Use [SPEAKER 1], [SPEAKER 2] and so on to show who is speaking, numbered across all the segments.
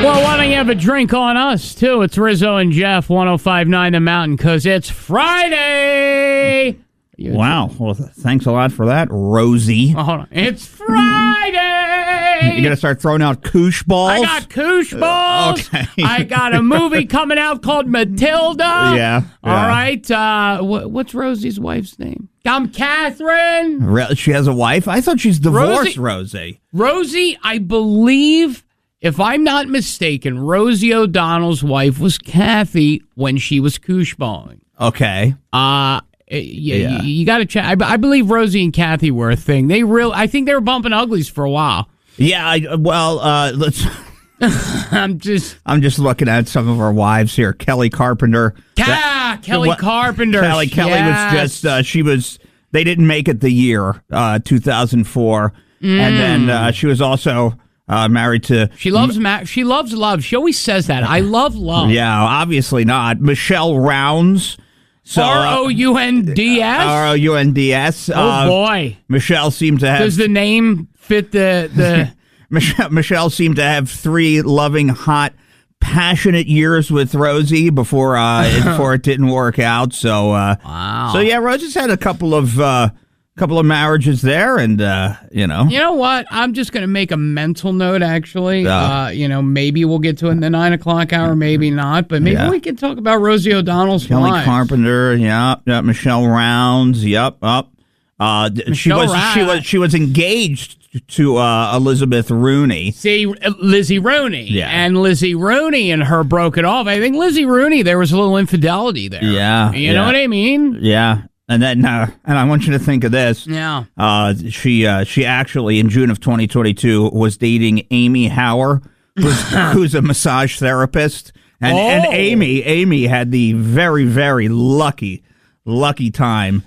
[SPEAKER 1] Well, why don't you have a drink on us, too? It's Rizzo and Jeff, 105.9 The Mountain, because it's Friday!
[SPEAKER 2] Wow. Well, thanks a lot for that, Rosie.
[SPEAKER 1] Oh, hold on. It's Friday!
[SPEAKER 2] You're going to start throwing out koosh balls?
[SPEAKER 1] I got koosh balls.
[SPEAKER 2] Okay.
[SPEAKER 1] I got a movie coming out called Matilda.
[SPEAKER 2] Yeah.
[SPEAKER 1] All right. What's Rosie's wife's name? I'm Catherine.
[SPEAKER 2] She has a wife? I thought she's divorced, Rosie.
[SPEAKER 1] Rosie, I believe, if I'm not mistaken, Rosie O'Donnell's wife was Kathy when she was koosh balling.
[SPEAKER 2] Okay.
[SPEAKER 1] You got to check. I believe Rosie and Kathy were a thing. I think they were bumping uglies for a while.
[SPEAKER 2] Yeah. Let's.
[SPEAKER 1] I'm just
[SPEAKER 2] looking at some of our wives here. Kelly Carpenter.
[SPEAKER 1] Kelly Carpenter.
[SPEAKER 2] Kelly
[SPEAKER 1] yes.
[SPEAKER 2] was just. They didn't make it the year 2004, and then she was also married to.
[SPEAKER 1] She loves love. She always says that. I love love.
[SPEAKER 2] Yeah, obviously not. Michelle Rounds. So,
[SPEAKER 1] Rounds?
[SPEAKER 2] Rounds.
[SPEAKER 1] Oh, boy.
[SPEAKER 2] Michelle seemed to have...
[SPEAKER 1] Does the name fit the...
[SPEAKER 2] Michelle seemed to have 3 loving, hot, passionate years with Rosie before it didn't work out. So,
[SPEAKER 1] wow.
[SPEAKER 2] So, yeah, Rosie's had a couple of marriages there, and, You
[SPEAKER 1] know what? I'm just going to make a mental note, actually. Maybe we'll get to it in the 9 o'clock hour, maybe not, but maybe we can talk about Rosie O'Donnell's
[SPEAKER 2] Kelly
[SPEAKER 1] wives.
[SPEAKER 2] Carpenter, yeah, Michelle Rounds, yep, up. She was engaged to Elizabeth Rooney.
[SPEAKER 1] See, Lizzie Rooney.
[SPEAKER 2] Yeah.
[SPEAKER 1] And Lizzie Rooney and her broke it off. I think Lizzie Rooney, there was a little infidelity there.
[SPEAKER 2] Yeah.
[SPEAKER 1] You know what I mean?
[SPEAKER 2] Yeah. And then, and I want you to think of this.
[SPEAKER 1] Yeah.
[SPEAKER 2] She actually, in June of 2022, was dating Amy Hauer, who's a massage therapist. And Amy had the very, very lucky time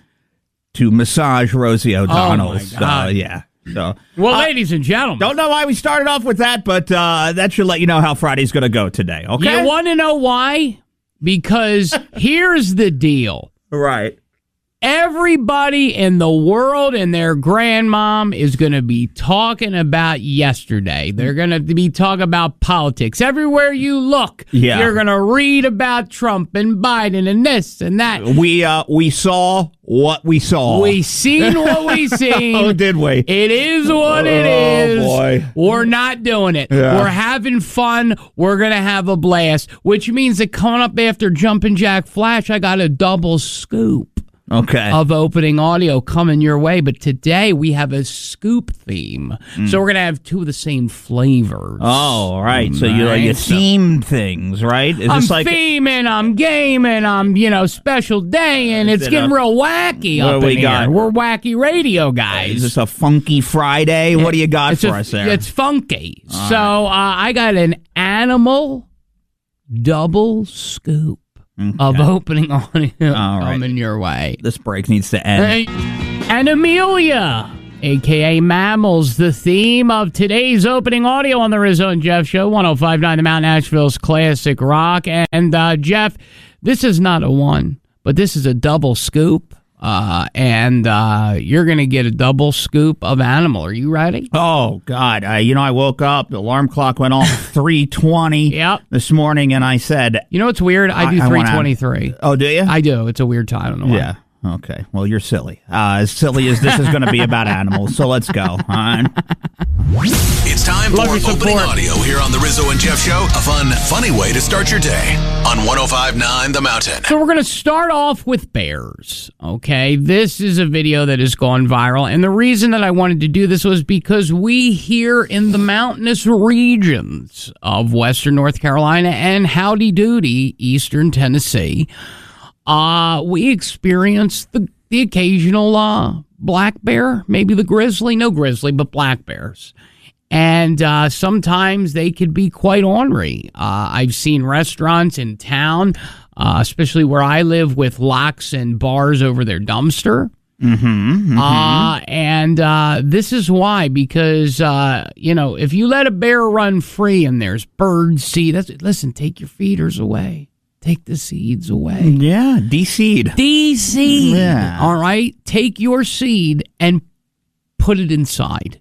[SPEAKER 2] to massage Rosie O'Donnell.
[SPEAKER 1] Oh, my God.
[SPEAKER 2] Yeah. So,
[SPEAKER 1] ladies and gentlemen.
[SPEAKER 2] Don't know why we started off with that, but that should let you know how Friday's going to go today, okay?
[SPEAKER 1] You want to know why? Because here's the deal.
[SPEAKER 2] Right.
[SPEAKER 1] Everybody in the world and their grandmom is going to be talking about yesterday. They're going to be talking about politics. Everywhere you look, you're going to read about Trump and Biden and this and that.
[SPEAKER 2] We saw what we saw.
[SPEAKER 1] We seen what we seen.
[SPEAKER 2] Oh, did we?
[SPEAKER 1] It is what it is.
[SPEAKER 2] Oh, boy.
[SPEAKER 1] We're not doing it.
[SPEAKER 2] Yeah.
[SPEAKER 1] We're having fun. We're going to have a blast, which means that coming up after Jumpin' Jack Flash, I got a double scoop.
[SPEAKER 2] Okay.
[SPEAKER 1] Of opening audio coming your way. But today we have a scoop theme. So we're going to have 2 of the same flavors.
[SPEAKER 2] Oh, all right. So you theme things, right?
[SPEAKER 1] I'm theming, I'm gaming, I'm, special day, and it's getting real wacky up in here. We're wacky radio guys.
[SPEAKER 2] Is this a funky Friday? What do you got for us there?
[SPEAKER 1] It's funky. All so I got an animal double scoop. Of opening audio coming your way.
[SPEAKER 2] This break needs to end.
[SPEAKER 1] And Amelia, a.k.a. Mammals, the theme of today's opening audio on the Rizzo and Jeff Show, 105.9 The Mountain, Asheville's classic rock. And Jeff, this is not a one, but this is a double scoop. And you're going to get a double scoop of animal. Are you ready?
[SPEAKER 2] Oh, God. I woke up, the alarm clock went off 3:20 this morning, and I said...
[SPEAKER 1] You know what's weird? I do 3:23.
[SPEAKER 2] Oh, do you?
[SPEAKER 1] I do. It's a weird time. I don't know why.
[SPEAKER 2] Yeah. Okay. Well, you're silly. As silly as this is going to be about animals, so let's go. All right.
[SPEAKER 3] It's time for opening audio here on the Rizzo and Jeff Show. A fun, funny way to start your day on 105.9 The Mountain.
[SPEAKER 1] So we're going to start off with bears, okay? This is a video that has gone viral, and the reason that I wanted to do this was because we here in the mountainous regions of western North Carolina and howdy doody eastern Tennessee, we experience the occasional black bear, maybe the grizzly, no grizzly, but black bears. And sometimes they could be quite ornery. I've seen restaurants in town, especially where I live, with locks and bars over their dumpster. And this is why, because, if you let a bear run free and there's bird seed, listen, take your feeders away. Take the seeds away.
[SPEAKER 2] Yeah, de-seed.
[SPEAKER 1] De-seed. Yeah. All right? Take your seed and put it inside.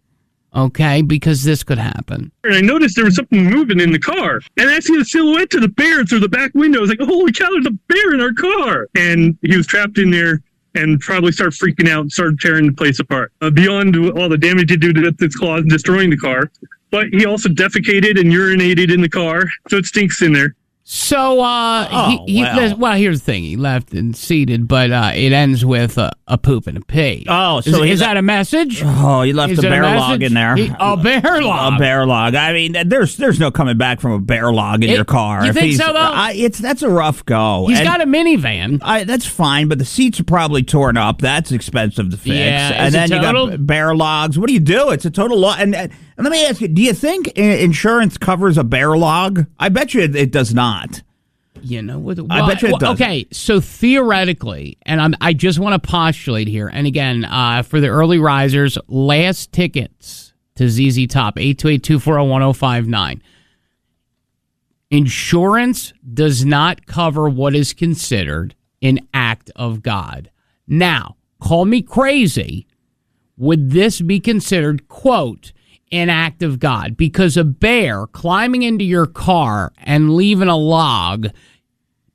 [SPEAKER 1] okay, because this could happen.
[SPEAKER 4] And I noticed there was something moving in the car. And I see the silhouette of the bear through the back window. I was like, holy cow, there's a bear in our car. And he was trapped in there and probably started freaking out and started tearing the place apart. Beyond all the damage it did to its claws and destroying the car. But he also defecated and urinated in the car, so it stinks in there.
[SPEAKER 1] So, here's the thing. He left and seated, but it ends with a poop and a pee.
[SPEAKER 2] Oh, so
[SPEAKER 1] is that a message?
[SPEAKER 2] Oh, he left a bear log in there.
[SPEAKER 1] A bear log?
[SPEAKER 2] A bear log. I mean, there's no coming back from a bear log in your car.
[SPEAKER 1] You think so, though?
[SPEAKER 2] That's a rough go.
[SPEAKER 1] He's got a minivan.
[SPEAKER 2] That's fine, but the seats are probably torn up. That's expensive to fix.
[SPEAKER 1] Yeah,
[SPEAKER 2] and then you got bear logs. What do you do? It's a total loss. And let me ask you, do you think insurance covers a bear log? I bet you it does not.
[SPEAKER 1] You know what?
[SPEAKER 2] I bet you it does.
[SPEAKER 1] Okay, so theoretically, and I just want to postulate here, and again, for the early risers, last tickets to ZZ Top, 828-240-1059. Insurance does not cover what is considered an act of God. Now, call me crazy. Would this be considered, quote, an act of God? Because a bear climbing into your car and leaving a log,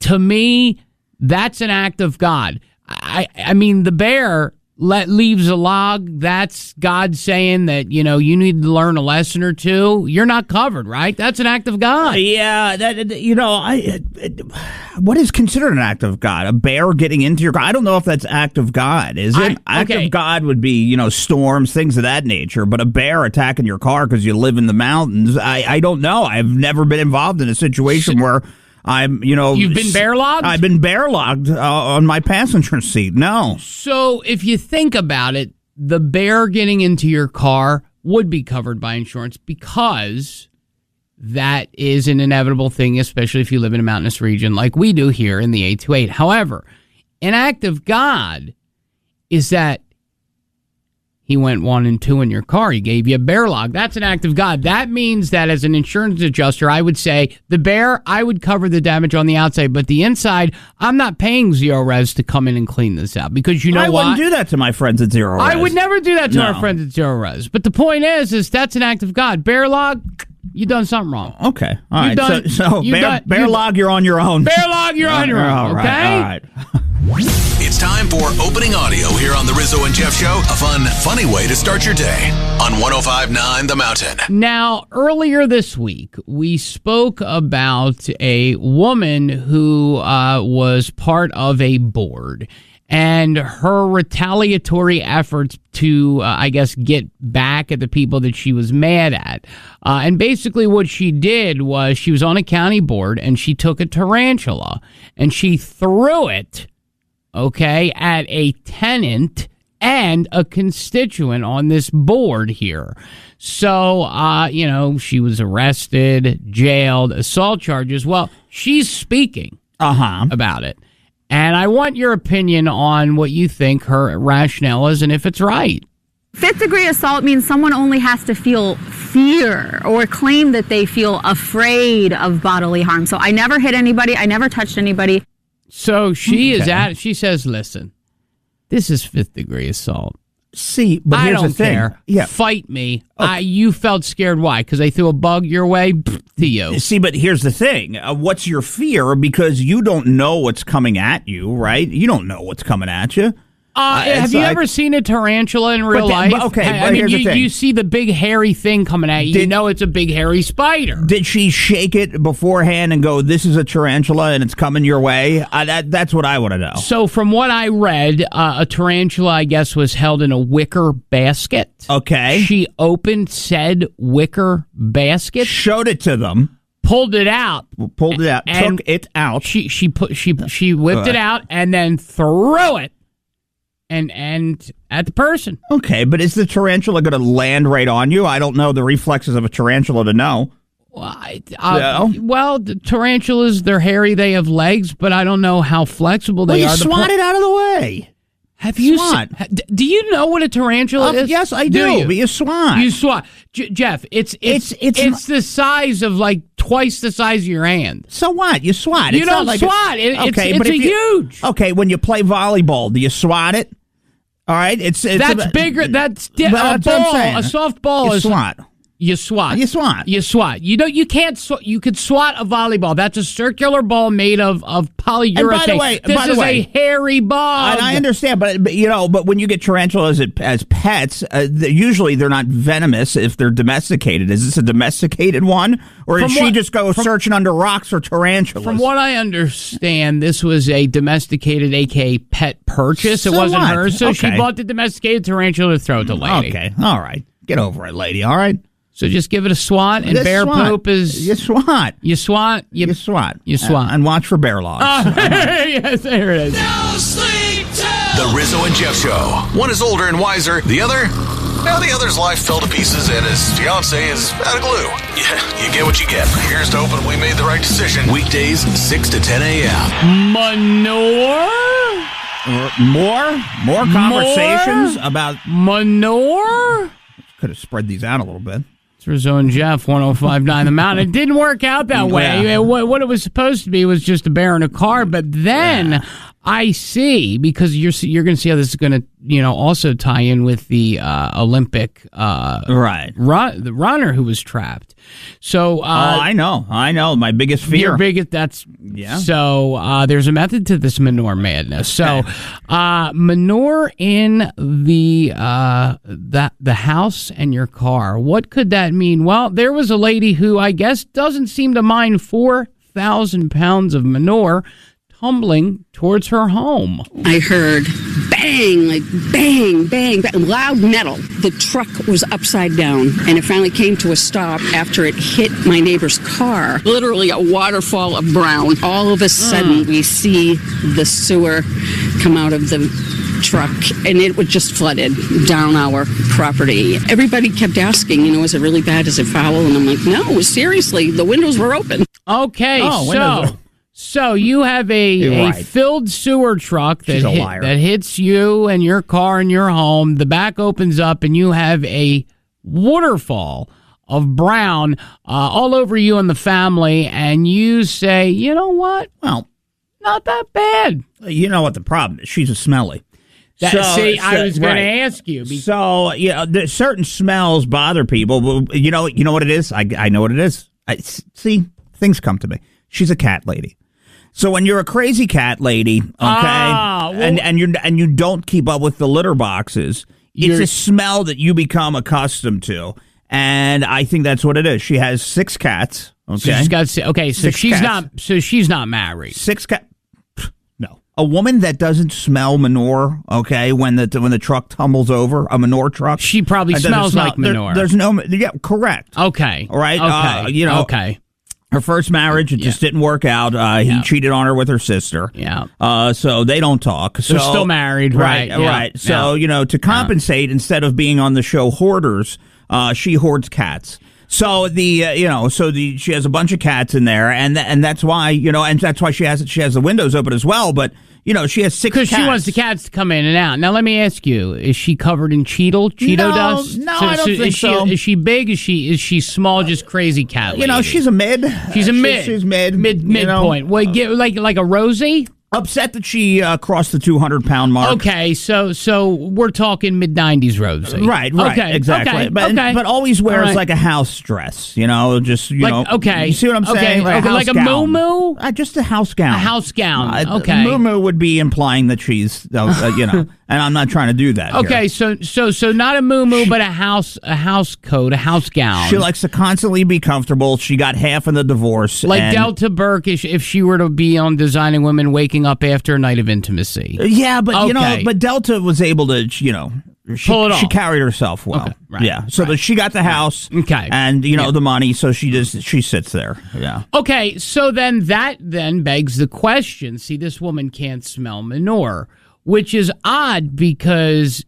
[SPEAKER 1] to me, that's an act of God. I mean, the bear leaves a log. That's God saying that, you need to learn a lesson or two. You're not covered, right? That's an act of God.
[SPEAKER 2] Yeah, what is considered an act of God? A bear getting into your car? I don't know if that's act of God. Is it? Act of God would be, storms, things of that nature. But a bear attacking your car because you live in the mountains, I don't know. I've never been involved in a situation where You've been bear logged? I've been bear logged on my passenger seat. No.
[SPEAKER 1] So if you think about it, the bear getting into your car would be covered by insurance because that is an inevitable thing, especially if you live in a mountainous region like we do here in the 828. However, an act of God is that he went 1 and 2 in your car. He gave you a bear log. That's an act of God. That means that as an insurance adjuster, I would say the bear, I would cover the damage on the outside, but the inside, I'm not paying Zero Res to come in and clean this out because I
[SPEAKER 2] wouldn't do that to my friends at Zero Res.
[SPEAKER 1] I would never do that to our friends at Zero Res. But the point is that's an act of God. Bear log, you done something wrong.
[SPEAKER 2] Okay. All right. So bear log, you're on your own.
[SPEAKER 1] Bear log, you're on your own. Okay?
[SPEAKER 2] All right.
[SPEAKER 3] It's time for opening audio here on the Rizzo and Jeff Show. A fun, funny way to start your day on 105.9 The Mountain.
[SPEAKER 1] Now, earlier this week, we spoke about a woman who was part of a board and her retaliatory efforts to, get back at the people that she was mad at. And basically what she did was she was on a county board and she took a tarantula and she threw it at a tenant and a constituent on this board here. So, she was arrested, jailed, assault charges. Well, she's speaking about it. And I want your opinion on what you think her rationale is and if it's right.
[SPEAKER 5] 5th degree assault means someone only has to feel fear or claim that they feel afraid of bodily harm. So I never hit anybody. I never touched anybody.
[SPEAKER 1] So she she says, listen, this is 5th degree assault.
[SPEAKER 2] See, but
[SPEAKER 1] I
[SPEAKER 2] here's
[SPEAKER 1] don't
[SPEAKER 2] the thing.
[SPEAKER 1] care.
[SPEAKER 2] Yeah.
[SPEAKER 1] Fight me.
[SPEAKER 2] Okay.
[SPEAKER 1] You felt scared. Why? Because I threw a bug your way? To you.
[SPEAKER 2] See, but here's the thing. What's your fear? Because you don't know what's coming at you, right? You don't know what's coming at you.
[SPEAKER 1] Have you ever seen a tarantula in real life? You see the big hairy thing coming at you. You know it's a big hairy spider.
[SPEAKER 2] Did she shake it beforehand and go, this is a tarantula and it's coming your way? That's what I want to know.
[SPEAKER 1] So from what I read, a tarantula, I guess, was held in a wicker basket.
[SPEAKER 2] Okay.
[SPEAKER 1] She opened said wicker basket.
[SPEAKER 2] Showed it to them.
[SPEAKER 1] Pulled it out.
[SPEAKER 2] Took it out.
[SPEAKER 1] She whipped it out and then threw it. And at the person.
[SPEAKER 2] Okay, but is the tarantula going to land right on you? I don't know the reflexes of a tarantula to know.
[SPEAKER 1] Well, the tarantulas, they're hairy, they have legs, but I don't know how flexible they are.
[SPEAKER 2] You swat it out of the way.
[SPEAKER 1] Have you do you know what a tarantula is?
[SPEAKER 2] Yes, I do. But you swat.
[SPEAKER 1] You swat. Jeff, it's the size of like twice the size of your hand.
[SPEAKER 2] So what? You swat.
[SPEAKER 1] You don't swat. It's huge.
[SPEAKER 2] Okay, when you play volleyball, do you swat it? All right,
[SPEAKER 1] that's bigger. That's a
[SPEAKER 2] what I'm
[SPEAKER 1] ball.
[SPEAKER 2] saying.
[SPEAKER 1] A softball is
[SPEAKER 2] SWAT.
[SPEAKER 1] You swat.
[SPEAKER 2] You swat.
[SPEAKER 1] You swat. You can't. You could swat a volleyball. That's a circular ball made of polyurethane.
[SPEAKER 2] And by the way,
[SPEAKER 1] this is a hairy ball.
[SPEAKER 2] And I understand, but when you get tarantulas as pets, usually they're not venomous if they're domesticated. Is this a domesticated one, or did she just go searching under rocks for tarantulas?
[SPEAKER 1] From what I understand, this was a domesticated, aka pet purchase. It wasn't hers, so she bought the domesticated tarantula to throw at the lady.
[SPEAKER 2] Okay, all right, get over it, lady. All right.
[SPEAKER 1] So just give it a swat, and bear poop is...
[SPEAKER 2] You swat.
[SPEAKER 1] You swat.
[SPEAKER 2] You swat.
[SPEAKER 1] You swat.
[SPEAKER 2] And watch for bear logs.
[SPEAKER 1] Yes, there it is.
[SPEAKER 3] No sleep till the Rizzo and Jeff Show. One is older and wiser. The other's life fell to pieces, and his fiance is out of glue. Yeah, you get what you get. Here's to hoping we made the right decision. Weekdays, 6 to 10 a.m.
[SPEAKER 1] Manure?
[SPEAKER 2] More conversations about...
[SPEAKER 1] Manure?
[SPEAKER 2] Could have spread these out a little bit.
[SPEAKER 1] It's Rizzo and Jeff, 105.9 The Mountain. It didn't work out that way.
[SPEAKER 2] Yeah.
[SPEAKER 1] What it was supposed to be was just a bear in a car, but then I see, because you're going to see how this is going to also tie in with the Olympic the runner who was trapped. So
[SPEAKER 2] I know. My biggest fear.
[SPEAKER 1] Your biggest. So there's a method to this manure madness. So manure in the house and your car. What could that mean? Well, there was a lady who I guess doesn't seem to mind 4,000 pounds of manure tumbling towards her home.
[SPEAKER 6] I heard bang, like bang, bang, bang, loud metal. The truck was upside down, and it finally came to a stop after it hit my neighbor's car. Literally a waterfall of brown. All of a sudden, we see the sewer come out of the truck, and it was just flooded down our property. Everybody kept asking, is it really bad? Is it foul? And I'm like, no, seriously, the windows were open.
[SPEAKER 1] Okay, so you have a filled sewer truck that hits you and your car and your home. The back opens up and you have a waterfall of brown all over you and the family. And you say, you know what?
[SPEAKER 2] Well,
[SPEAKER 1] not that bad.
[SPEAKER 2] You know what the problem is? She's a smelly.
[SPEAKER 1] I was going to ask you.
[SPEAKER 2] So, certain smells bother people. But you know what it is? I know what it is. See, things come to me. She's a cat lady. So when you're a crazy cat lady, and you don't keep up with the litter boxes, it's a smell that you become accustomed to, and I think that's what it is. She has 6 cats. Okay, she's not married. 6 cats. No, a woman that doesn't smell manure. Okay, when the truck tumbles over, a manure truck,
[SPEAKER 1] she probably smells like manure.
[SPEAKER 2] There's no, correct.
[SPEAKER 1] Okay,
[SPEAKER 2] all right.
[SPEAKER 1] Okay,
[SPEAKER 2] okay. Her first marriage, it just didn't work out. He cheated on her with her sister.
[SPEAKER 1] Yeah.
[SPEAKER 2] So they don't talk.
[SPEAKER 1] They're still married, right?
[SPEAKER 2] Right. So, to compensate, instead of being on the show Hoarders, she hoards cats. So she has a bunch of cats in there, and that's why, and that's why she has the windows open as well, but she has 6 cats.
[SPEAKER 1] Because she wants the cats to come in and out. Now, let me ask you, is she covered in Cheeto dust?
[SPEAKER 2] No, I don't think so.
[SPEAKER 1] Is she big? Is she small, just crazy cat lady?
[SPEAKER 2] She's a mid.
[SPEAKER 1] She's a mid.
[SPEAKER 2] She's mid.
[SPEAKER 1] Midpoint. Like a Rosie?
[SPEAKER 2] Upset that she crossed the 200-pound mark.
[SPEAKER 1] Okay, so we're talking mid-90s Rosie.
[SPEAKER 2] Right,
[SPEAKER 1] okay,
[SPEAKER 2] exactly. But always wears like a house dress,
[SPEAKER 1] Okay.
[SPEAKER 2] You see what I'm saying?
[SPEAKER 1] Like a moo-moo?
[SPEAKER 2] Just a house gown.
[SPEAKER 1] A house gown, okay.
[SPEAKER 2] Moo-moo would be implying that she's, and I'm not trying to do that.
[SPEAKER 1] Okay,
[SPEAKER 2] here.
[SPEAKER 1] so not a moo-moo, but a house coat, a house gown.
[SPEAKER 2] She likes to constantly be comfortable. She got half in the divorce.
[SPEAKER 1] Like Delta Burke, if she were to be on Designing Women, waking up after a night of intimacy.
[SPEAKER 2] Yeah, but but Delta was able to,
[SPEAKER 1] pull it off.
[SPEAKER 2] She carried herself well.
[SPEAKER 1] Okay, right,
[SPEAKER 2] yeah. So she got the house.
[SPEAKER 1] Okay.
[SPEAKER 2] And the money, so she sits there. Yeah.
[SPEAKER 1] Okay, so that begs the question. See, this woman can't smell manure, which is odd because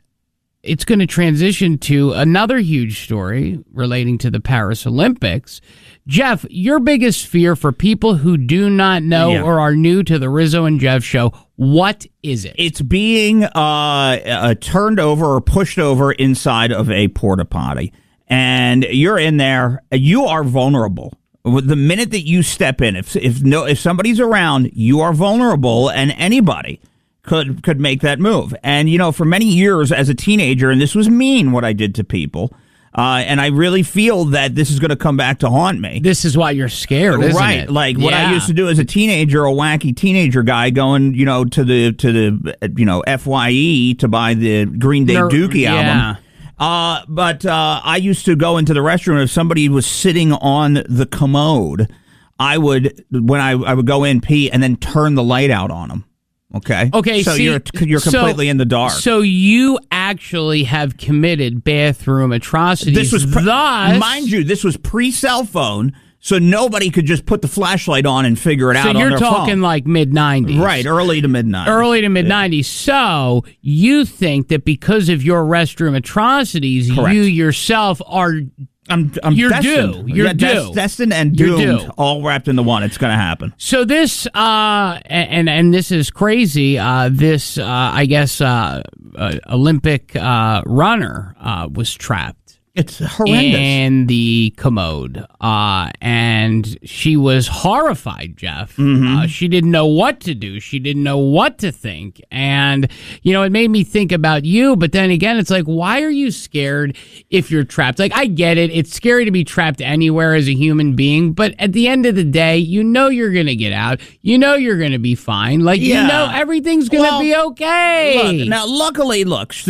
[SPEAKER 1] it's going to transition to another huge story relating to the Paris Olympics. Jeff, your biggest fear for people who do not know or are new to the Rizzo and Jeff Show, what is it? It's
[SPEAKER 2] being turned over or pushed over inside of a porta potty. And you're in there. You are vulnerable. The minute that you step in, if somebody's around, you are vulnerable, and anybody could make that move. And, for many years as a teenager, and this was mean what I did to people, and I really feel that this is going to come back to haunt me.
[SPEAKER 1] This is why you're scared, isn't
[SPEAKER 2] right?
[SPEAKER 1] It?
[SPEAKER 2] Like what I used to do as a teenager, a wacky teenager guy going, to the FYE to buy the Green Day Dookie album. But I used to go into the restroom. If somebody was sitting on the commode, I would go in, pee, and then turn the light out on them. Okay. So you're completely in the dark.
[SPEAKER 1] So you actually have committed bathroom atrocities.
[SPEAKER 2] This was mind you, this was pre-cell phone, so nobody could just put the flashlight on and figure it out on their phone.
[SPEAKER 1] So you're talking like mid-90s.
[SPEAKER 2] Right, early to mid-90s.
[SPEAKER 1] Early to mid-90s. Yeah. So you think that because of your restroom atrocities,
[SPEAKER 2] correct,
[SPEAKER 1] you yourself are... you're
[SPEAKER 2] destined.
[SPEAKER 1] Due. You're due.
[SPEAKER 2] Destined and doomed, all wrapped into one. It's going to happen.
[SPEAKER 1] So this, and this is crazy. I guess, Olympic runner was trapped.
[SPEAKER 2] It's horrendous.
[SPEAKER 1] In the commode. And she was horrified, Jeff.
[SPEAKER 2] Mm-hmm.
[SPEAKER 1] She didn't know what to do. She didn't know what to think. And, it made me think about you. But then again, it's like, why are you scared if you're trapped? Like, I get it. It's scary to be trapped anywhere as a human being. But at the end of the day, you're going to get out. You're going to be fine. Like, everything's going to be okay.
[SPEAKER 2] Look, now, luckily,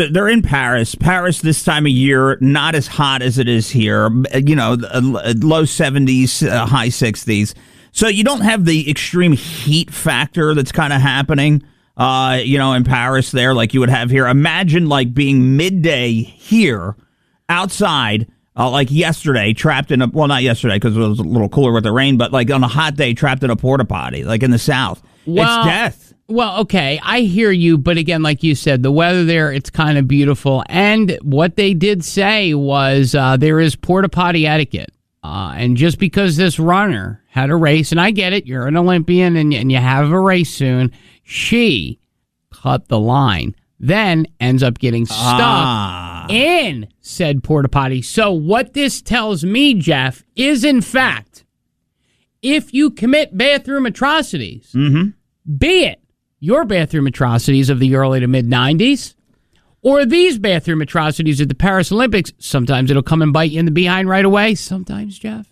[SPEAKER 2] they're in Paris. Paris this time of year, not as hot as it is here, low 70s, high 60s. So you don't have the extreme heat factor that's kind of happening, in Paris there like you would have here. Imagine like being midday here outside, like yesterday, trapped in not yesterday because it was a little cooler with the rain, but like on a hot day, trapped in a porta potty, like in the South.
[SPEAKER 1] Well,
[SPEAKER 2] it's death.
[SPEAKER 1] Well, okay, I hear you, but again, like you said, the weather there, it's kind of beautiful. And what they did say was there is porta potty etiquette. And just because this runner had a race, and I get it, you're an Olympian and you have a race soon, she cut the line, then ends up getting stuck in said porta potty. So what this tells me, Jeff, is in fact, if you commit bathroom atrocities, be it your bathroom atrocities of the early to mid-90s, or these bathroom atrocities at the Paris Olympics, sometimes it'll come and bite you in the behind right away. Sometimes, Jeff,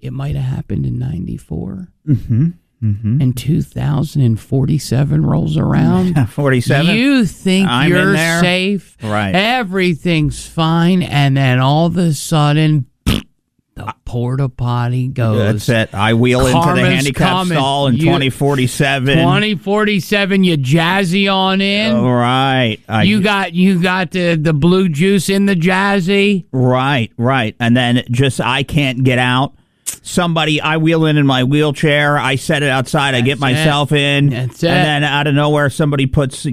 [SPEAKER 1] it might have happened in 94. And 2047 rolls around.
[SPEAKER 2] 47?
[SPEAKER 1] You think you're safe.
[SPEAKER 2] Right.
[SPEAKER 1] Everything's fine. And then all of a sudden... the porta potty goes.
[SPEAKER 2] That's it. I wheel into the handicap stall in 2047.
[SPEAKER 1] 2047, you jazzy on in.
[SPEAKER 2] Oh, right.
[SPEAKER 1] You got the blue juice in the jazzy.
[SPEAKER 2] Right. And then I can't get out. I wheel in my wheelchair. I set it outside. I get myself in.
[SPEAKER 1] That's it.
[SPEAKER 2] And then out of nowhere, somebody puts, cuts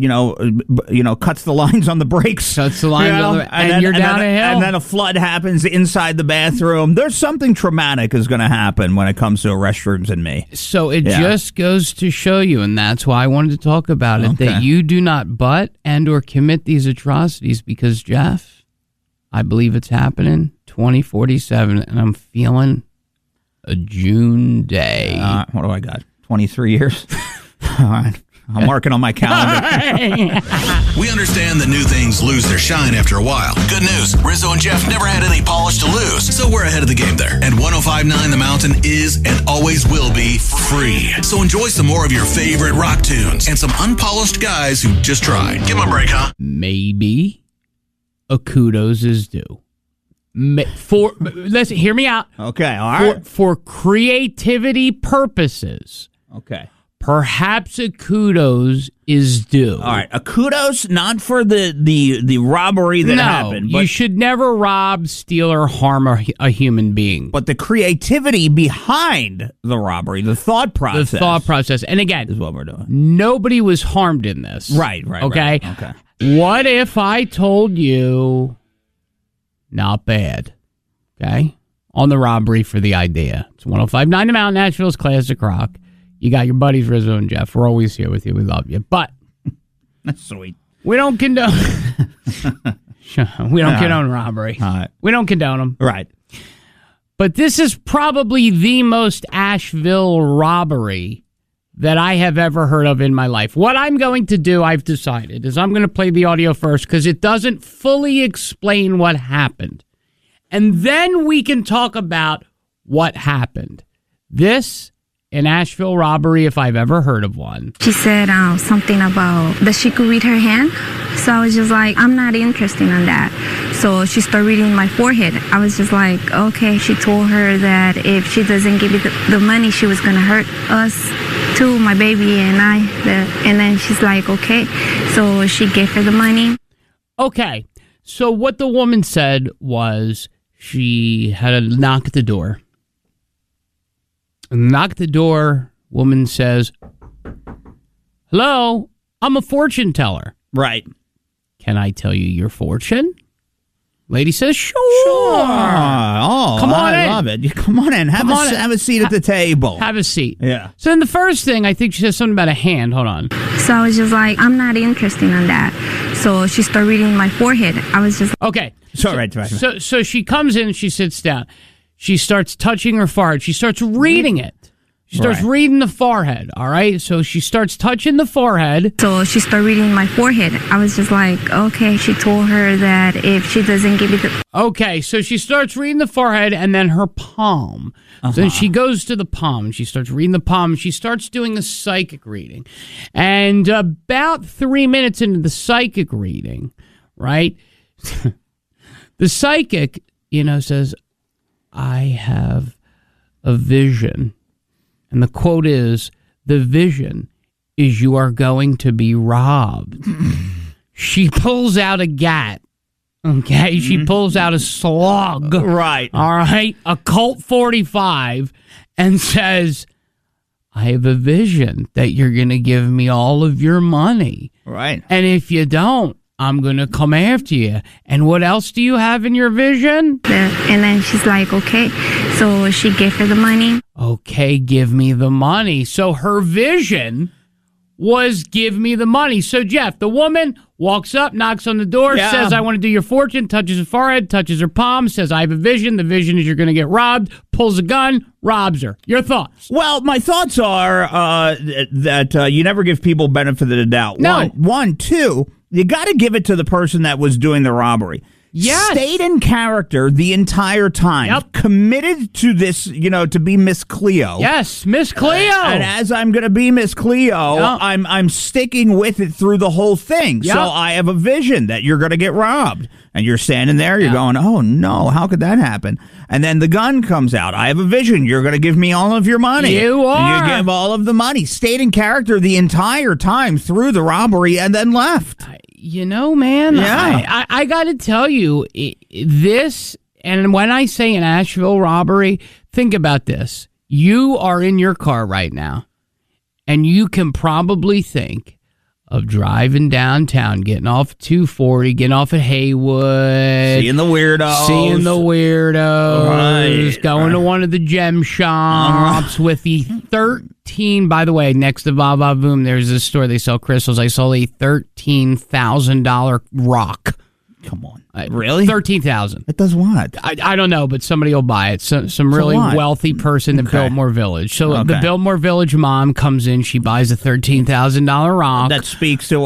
[SPEAKER 2] the lines on the brakes.
[SPEAKER 1] Cuts the lines on the and you're down a hill.
[SPEAKER 2] And then a flood happens inside the bathroom. There's something traumatic is going to happen when it comes to restrooms and me.
[SPEAKER 1] So it just goes to show you, and that's why I wanted to talk about it, that you do not butt and or commit these atrocities because, Jeff, I believe it's happening 2047, and I'm feeling... a June day.
[SPEAKER 2] What do I got? 23 years? All right. I'm marking on my calendar.
[SPEAKER 3] We understand that new things lose their shine after a while. Good news, Rizzo and Jeff never had any polish to lose, so we're ahead of the game there. And 105.9 The Mountain is and always will be free. So enjoy some more of your favorite rock tunes and some unpolished guys who just tried. Give them a break, huh?
[SPEAKER 1] Maybe a kudos is due. Listen, hear me out.
[SPEAKER 2] Okay, all right.
[SPEAKER 1] For creativity purposes.
[SPEAKER 2] Okay.
[SPEAKER 1] Perhaps a kudos is due.
[SPEAKER 2] All right, a kudos not for the robbery that happened. But
[SPEAKER 1] you should never rob, steal, or harm a human being.
[SPEAKER 2] But the creativity behind the robbery, the thought process.
[SPEAKER 1] The thought process. And again,
[SPEAKER 2] is what we're doing.
[SPEAKER 1] Nobody was harmed in this.
[SPEAKER 2] Right.
[SPEAKER 1] Okay?
[SPEAKER 2] Right. Okay.
[SPEAKER 1] What if I told you... not bad. Okay? On the robbery for the idea. It's 105.9 The Mountain, Asheville's classic rock. You got your buddies Rizzo and Jeff. We're always here with you. We love you. But
[SPEAKER 2] that's sweet.
[SPEAKER 1] We don't condone condone robbery.
[SPEAKER 2] All right.
[SPEAKER 1] We don't condone them.
[SPEAKER 2] Right.
[SPEAKER 1] But this is probably the most Asheville robbery that I have ever heard of in my life. What I'm going to do, I've decided, is I'm going to play the audio first because it doesn't fully explain what happened. And then we can talk about what happened. This, An Asheville robbery, if I've ever heard of one.
[SPEAKER 7] She said something about that she could read her hand. So I was just like, I'm not interested in that. So she started reading my forehead. I was just like, okay. She told her that if she doesn't give me the money, she was going to hurt us too, my baby and I. And then she's like, okay. So she gave her the money.
[SPEAKER 1] Okay. So what the woman said was she had a knock at the door. Knock at the door. Woman says, hello, I'm a fortune teller.
[SPEAKER 2] Right.
[SPEAKER 1] Can I tell you your fortune? Lady says, sure.
[SPEAKER 2] Oh,
[SPEAKER 1] come on
[SPEAKER 2] I
[SPEAKER 1] in.
[SPEAKER 2] love it. Come on in. Have a seat at the table.
[SPEAKER 1] Have a seat.
[SPEAKER 2] Yeah.
[SPEAKER 1] So then the first thing, I think she says something about a hand. Hold on.
[SPEAKER 7] So I was just like, I'm not interested in that. So she started reading my forehead. I was just
[SPEAKER 1] okay.
[SPEAKER 2] So
[SPEAKER 1] she comes in and she sits down. She starts touching her forehead. She starts reading it. She starts reading the forehead, all right? So she starts touching the forehead.
[SPEAKER 7] So she started reading my forehead. I was just like, okay. She told her that if she doesn't give me the...
[SPEAKER 1] Okay, so she starts reading the forehead and then her palm. So then she goes to the palm and she starts reading the palm. She starts doing a psychic reading. And about 3 minutes into the psychic reading, right, the psychic, says, I have a vision. And the quote is, the vision is you are going to be robbed. She pulls out a gat. Okay? She pulls out a slug.
[SPEAKER 2] Right.
[SPEAKER 1] All right? A Colt 45 and says, I have a vision that you're going to give me all of your money.
[SPEAKER 2] Right.
[SPEAKER 1] And if you don't, I'm going to come after you. And what else do you have in your vision?
[SPEAKER 7] And then she's like, okay. So she gave her the money.
[SPEAKER 1] Okay, give me the money. So her vision was give me the money. So, Jeff, the woman walks up, knocks on the door, says, I want to do your fortune, touches her forehead, touches her palm, says, I have a vision. The vision is you're going to get robbed, pulls a gun, robs her. Your thoughts?
[SPEAKER 2] Well, my thoughts are that you never give people benefit of the doubt.
[SPEAKER 1] No.
[SPEAKER 2] One, two, you got to give it to the person that was doing the robbery.
[SPEAKER 1] Yes.
[SPEAKER 2] Stayed in character the entire time.
[SPEAKER 1] Yep.
[SPEAKER 2] Committed to this, to be Miss Cleo.
[SPEAKER 1] Yes, Miss Cleo.
[SPEAKER 2] And as I'm going to be Miss Cleo,
[SPEAKER 1] Yep.
[SPEAKER 2] I'm sticking with it through the whole thing.
[SPEAKER 1] Yep.
[SPEAKER 2] So I have a vision that you're going to get robbed. And you're standing there, you're going, oh, no, how could that happen? And then the gun comes out. I have a vision. You're going to give me all of your money.
[SPEAKER 1] You are.
[SPEAKER 2] And you give all of the money. Stayed in character the entire time through the robbery and then left.
[SPEAKER 1] Man,
[SPEAKER 2] yeah.
[SPEAKER 1] I got to tell you, this, and when I say an Asheville robbery, think about this. You are in your car right now, and you can probably think of driving downtown, getting off 240, getting off at Haywood.
[SPEAKER 2] Seeing the weirdos. Right,
[SPEAKER 1] going to one of the gem shops with the 13, by the way, next to Va Va Voom, there's this store, they sell crystals. I saw a $13,000 rock.
[SPEAKER 2] Come on. Really?
[SPEAKER 1] $13,000.
[SPEAKER 2] It does what?
[SPEAKER 1] I don't know, but somebody will buy it. Some really wealthy person at Biltmore Village. So the Biltmore Village mom comes in. She buys a $13,000 rock.
[SPEAKER 2] That speaks to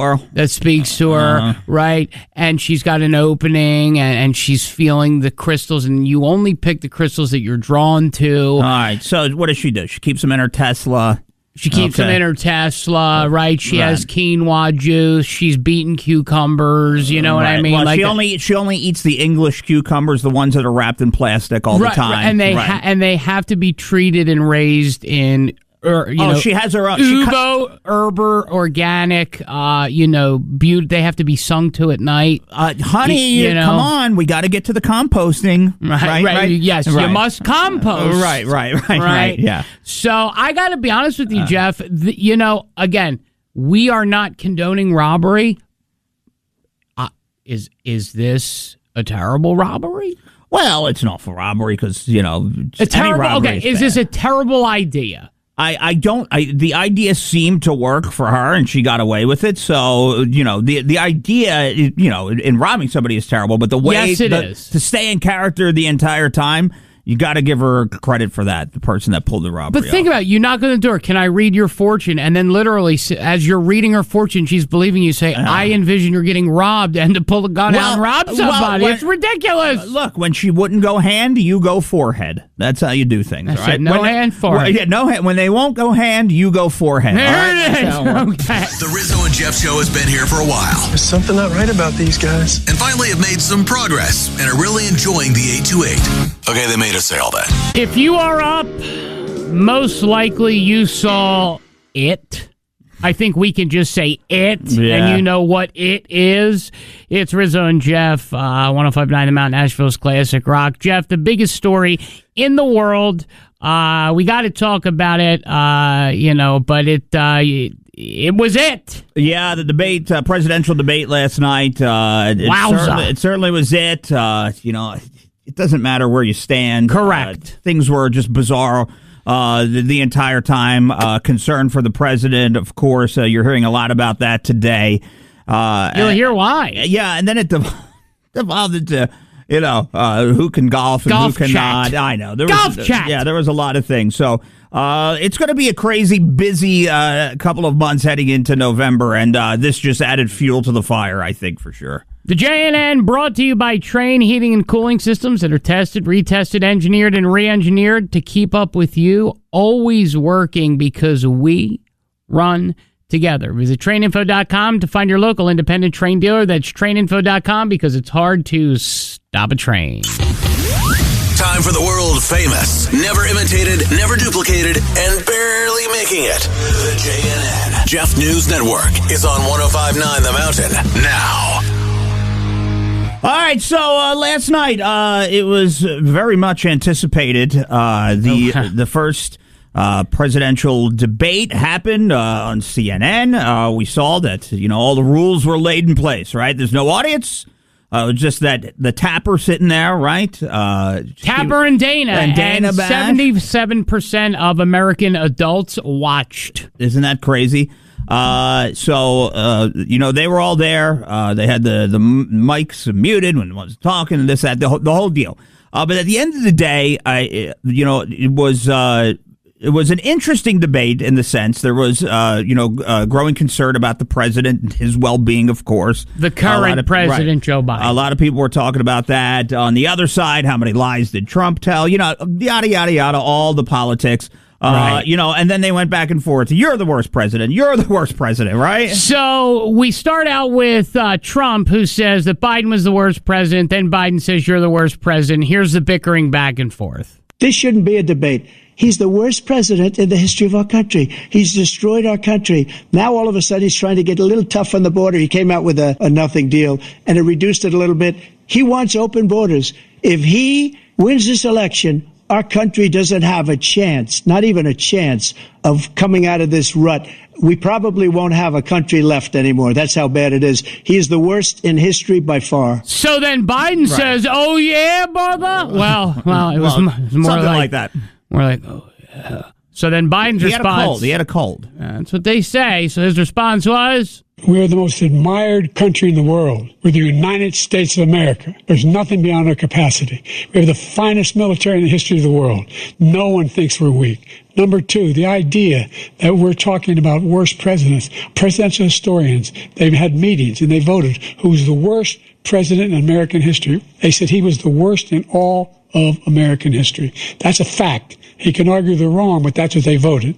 [SPEAKER 2] her.
[SPEAKER 1] Right? And she's got an opening, and she's feeling the crystals, and you only pick the crystals that you're drawn to.
[SPEAKER 2] All right. So what does she do? She keeps them in her Tesla.
[SPEAKER 1] She keeps them in her Tesla, right? She has quinoa juice. She's beaten cucumbers. You know what I mean?
[SPEAKER 2] Well,
[SPEAKER 1] like
[SPEAKER 2] she only eats the English cucumbers, the ones that are wrapped in plastic all the time.
[SPEAKER 1] And they have to be treated and raised in.
[SPEAKER 2] She has her own.
[SPEAKER 1] Ubo, Herber, organic, they have to be sung to at night.
[SPEAKER 2] Honey, come on. We got to get to the composting. Right.
[SPEAKER 1] Yes, you must compost.
[SPEAKER 2] Right. Yeah.
[SPEAKER 1] So I got to be honest with you, Jeff. Again, we are not condoning robbery. Is this a terrible robbery?
[SPEAKER 2] Well, it's an awful robbery because,
[SPEAKER 1] a terrible. Is this a terrible idea?
[SPEAKER 2] The idea seemed to work for her and she got away with it. So, the idea, in robbing somebody is terrible, but the way
[SPEAKER 1] yes, it is.
[SPEAKER 2] To stay in character the entire time you got to give her credit for that, the person that pulled the robbery
[SPEAKER 1] But think about it. You knock on the door. Can I read your fortune? And then literally, as you're reading her fortune, she's believing you. Say, I envision you're getting robbed and to pull the gun out and rob somebody. It's ridiculous.
[SPEAKER 2] Look, when she wouldn't go hand, you go forehead. That's how you do things.
[SPEAKER 1] That's
[SPEAKER 2] all right?
[SPEAKER 1] it. No hand, forehead.
[SPEAKER 2] Yeah, no hand. When they won't go hand, you go forehead.
[SPEAKER 1] There
[SPEAKER 2] all right?
[SPEAKER 1] it is. Okay.
[SPEAKER 3] The Rizzo and Jeff Show has been here for a while.
[SPEAKER 8] There's something not right about these guys.
[SPEAKER 3] And finally have made some progress and are really enjoying the 828. Okay, they made us say all that.
[SPEAKER 1] If you are up, most likely you saw it. I think we can just say it, and you know what it is. It's Rizzo and Jeff, 105.9 The Mountain, Asheville's Classic Rock. Jeff, the biggest story in the world. We got to talk about it, but it was it.
[SPEAKER 2] Yeah, the debate, presidential debate last night. It certainly was it. It doesn't matter where you stand.
[SPEAKER 1] Correct.
[SPEAKER 2] Things were just bizarre the entire time. Concern for the president, of course. You're hearing a lot about that today.
[SPEAKER 1] You'll hear why.
[SPEAKER 2] Yeah, and then it devolved into, who can golf and
[SPEAKER 1] golf
[SPEAKER 2] who cannot.
[SPEAKER 1] Chat.
[SPEAKER 2] I know.
[SPEAKER 1] Golf chat.
[SPEAKER 2] Yeah, there was a lot of things. So it's going to be a crazy, busy couple of months heading into November, and this just added fuel to the fire, I think, for sure.
[SPEAKER 1] The JNN brought to you by Train Heating and Cooling Systems that are tested, retested, engineered, and re-engineered to keep up with you. Always working because we run together. Visit traininfo.com to find your local independent train dealer. That's traininfo.com because it's hard to stop a train.
[SPEAKER 3] Time for the world famous, never imitated, never duplicated, and barely making it. The JNN Jeff News Network is on 105.9 The Mountain now.
[SPEAKER 2] All right, so last night it was very much anticipated. The first presidential debate happened on CNN. We saw that all the rules were laid in place. Right, there's no audience. Just that the Tapper sitting there, right?
[SPEAKER 1] Tapper and Dana, and 77% of American adults watched.
[SPEAKER 2] Isn't that crazy? So they were all there. They had the mics muted when one was talking and this, that, the whole deal. But at the end of the day, it was an interesting debate in the sense there was, growing concern about the president and his well-being, of course.
[SPEAKER 1] The current president, Joe Biden.
[SPEAKER 2] A lot of people were talking about that. On the other side, how many lies did Trump tell? Yada, yada, yada, all the politics. And then they went back and forth. You're the worst president. You're the worst president, right?
[SPEAKER 1] So we start out with Trump, who says that Biden was the worst president. Then Biden says you're the worst president. Here's the bickering back and forth.
[SPEAKER 9] This shouldn't be a debate. He's the worst president in the history of our country. He's destroyed our country. Now, all of a sudden, he's trying to get a little tough on the border. He came out with a nothing deal, and it reduced it a little bit. He wants open borders. If he wins this election, our country doesn't have a chance, not even a chance, of coming out of this rut. We probably won't have a country left anymore. That's how bad it is. He is the worst in history by far.
[SPEAKER 1] So then Biden says, "Oh yeah, brother." Well, it was more
[SPEAKER 2] something like that.
[SPEAKER 1] We're like, "Oh yeah." So then Biden's response.
[SPEAKER 2] He had a cold.
[SPEAKER 1] That's what they say. So his response was,
[SPEAKER 10] "We are the most admired country in the world. We're the United States of America. There's nothing beyond our capacity. We have the finest military in the history of the world. No one thinks we're weak. Number two, the idea that we're talking about worst presidents, presidential historians, they've had meetings and they voted who's the worst president in American history. They said he was the worst in all of American history. That's a fact. He can argue they're wrong, but that's what they voted."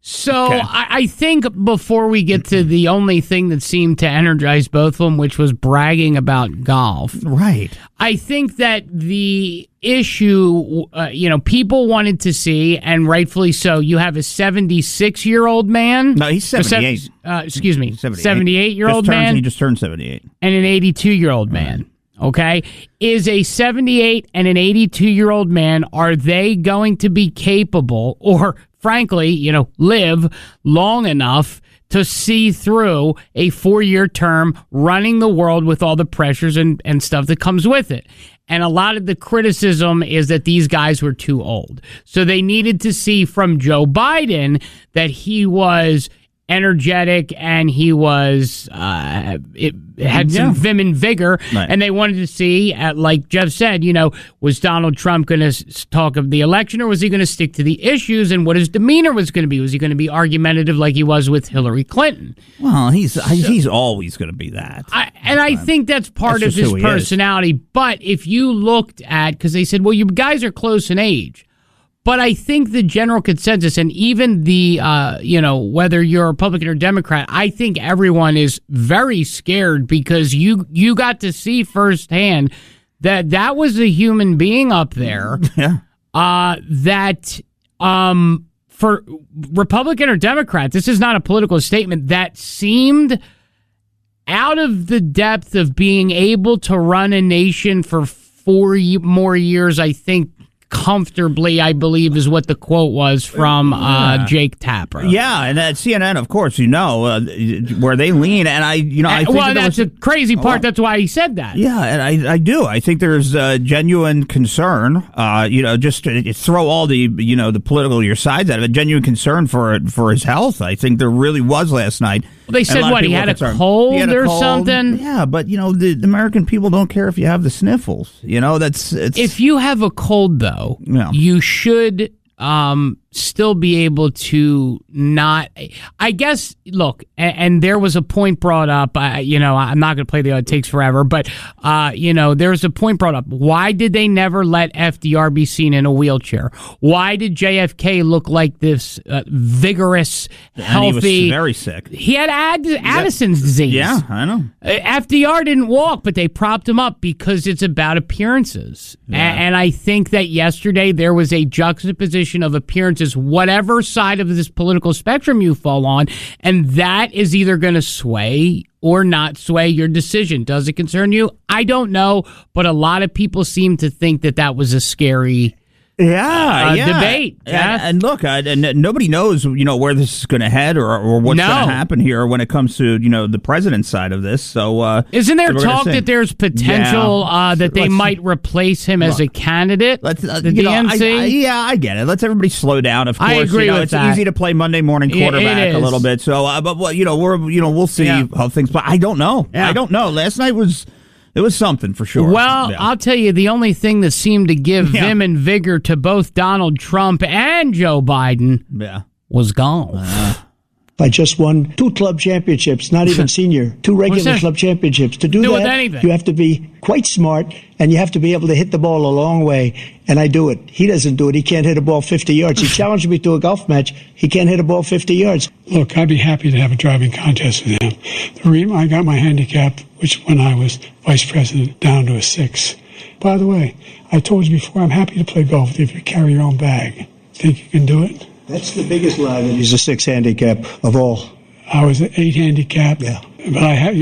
[SPEAKER 1] So okay. I think before we get to the only thing that seemed to energize both of them, which was bragging about golf.
[SPEAKER 2] Right.
[SPEAKER 1] I think that the issue, people wanted to see, and rightfully so, you have a 76-year-old man.
[SPEAKER 2] No, he's 78.
[SPEAKER 1] 78-year-old man.
[SPEAKER 2] He just turned 78.
[SPEAKER 1] And an 82-year-old man. Okay? Is a 78 and an 82-year-old man, are they going to be capable or frankly, live long enough to see through a 4-year term running the world with all the pressures and stuff that comes with it? And a lot of the criticism is that these guys were too old. So they needed to see from Joe Biden that he was energetic, and he was it had some vim and vigor, and they wanted to see, like Jeff said, was Donald Trump going to talk of the election, or was he going to stick to the issues, and what his demeanor was going to be? Was he going to be argumentative like he was with Hillary Clinton?
[SPEAKER 2] Well, he's always going to be that.
[SPEAKER 1] I think that's part of his personality. But if you looked at, because they said, well, you guys are close in age. But I think the general consensus, and even the, whether you're a Republican or Democrat, I think everyone is very scared because you got to see firsthand that was a human being up there. That for Republican or Democrat, this is not a political statement, that seemed out of the depth of being able to run a nation for 4 more years, I think, comfortably, I believe, is what the quote was from Jake Tapper.
[SPEAKER 2] Yeah, and at CNN, of course, where they lean, and I think
[SPEAKER 1] that's a crazy part. That's why he said that.
[SPEAKER 2] Yeah, and I do. I think there's genuine concern. Just to throw all the the political your sides out of it. Genuine concern for his health. I think there really was last night.
[SPEAKER 1] Well, they said he had a cold or something.
[SPEAKER 2] Yeah, but the American people don't care if you have the sniffles. It's
[SPEAKER 1] if you have a cold though. You should still be able to not. I guess. Look, and there was a point brought up. I'm not going to play the. It takes forever, but there was a point brought up. Why did they never let FDR be seen in a wheelchair? Why did JFK look like this vigorous, healthy?
[SPEAKER 2] And he was very sick.
[SPEAKER 1] He had Addison's disease.
[SPEAKER 2] Yeah, I know.
[SPEAKER 1] FDR didn't walk, but they propped him up because it's about appearances. Yeah. And I think that yesterday there was a juxtaposition of appearances, whatever side of this political spectrum you fall on, and that is either going to sway or not sway your decision. Does it concern you? I don't know, but a lot of people seem to think that was a scary debate.
[SPEAKER 2] And look, nobody knows, where this is going to head or what's going to happen here when it comes to, the president's side of this. So,
[SPEAKER 1] isn't there talk that there's potential that they might replace him as a candidate? The DNC?
[SPEAKER 2] I get it. Let's everybody slow down. Of course,
[SPEAKER 1] I agree with
[SPEAKER 2] it's
[SPEAKER 1] that.
[SPEAKER 2] easy to play Monday morning quarterback a little bit. So, but we'll see how things play. I don't know. I don't know. Last night was. It was something for sure.
[SPEAKER 1] Well, I'll tell you, the only thing that seemed to give vim and vigor to both Donald Trump and Joe Biden was golf.
[SPEAKER 9] I just won 2 club championships, not even senior, 2 regular club championships. To do that, you have to be quite smart, and you have to be able to hit the ball a long way, and I do it. He doesn't do it. He can't hit a ball 50 yards. He challenged me to a golf match. He can't hit a ball 50 yards.
[SPEAKER 10] Look, I'd be happy to have a driving contest with him. The reason I got my handicap, which when I was vice president, down to a 6. By the way, I told you before, I'm happy to play golf with you if you carry your own bag. Think you can do it?
[SPEAKER 9] That's the biggest lie that he's a 6 handicap of all.
[SPEAKER 10] I was an 8 handicap.
[SPEAKER 9] Yeah.
[SPEAKER 10] But I have,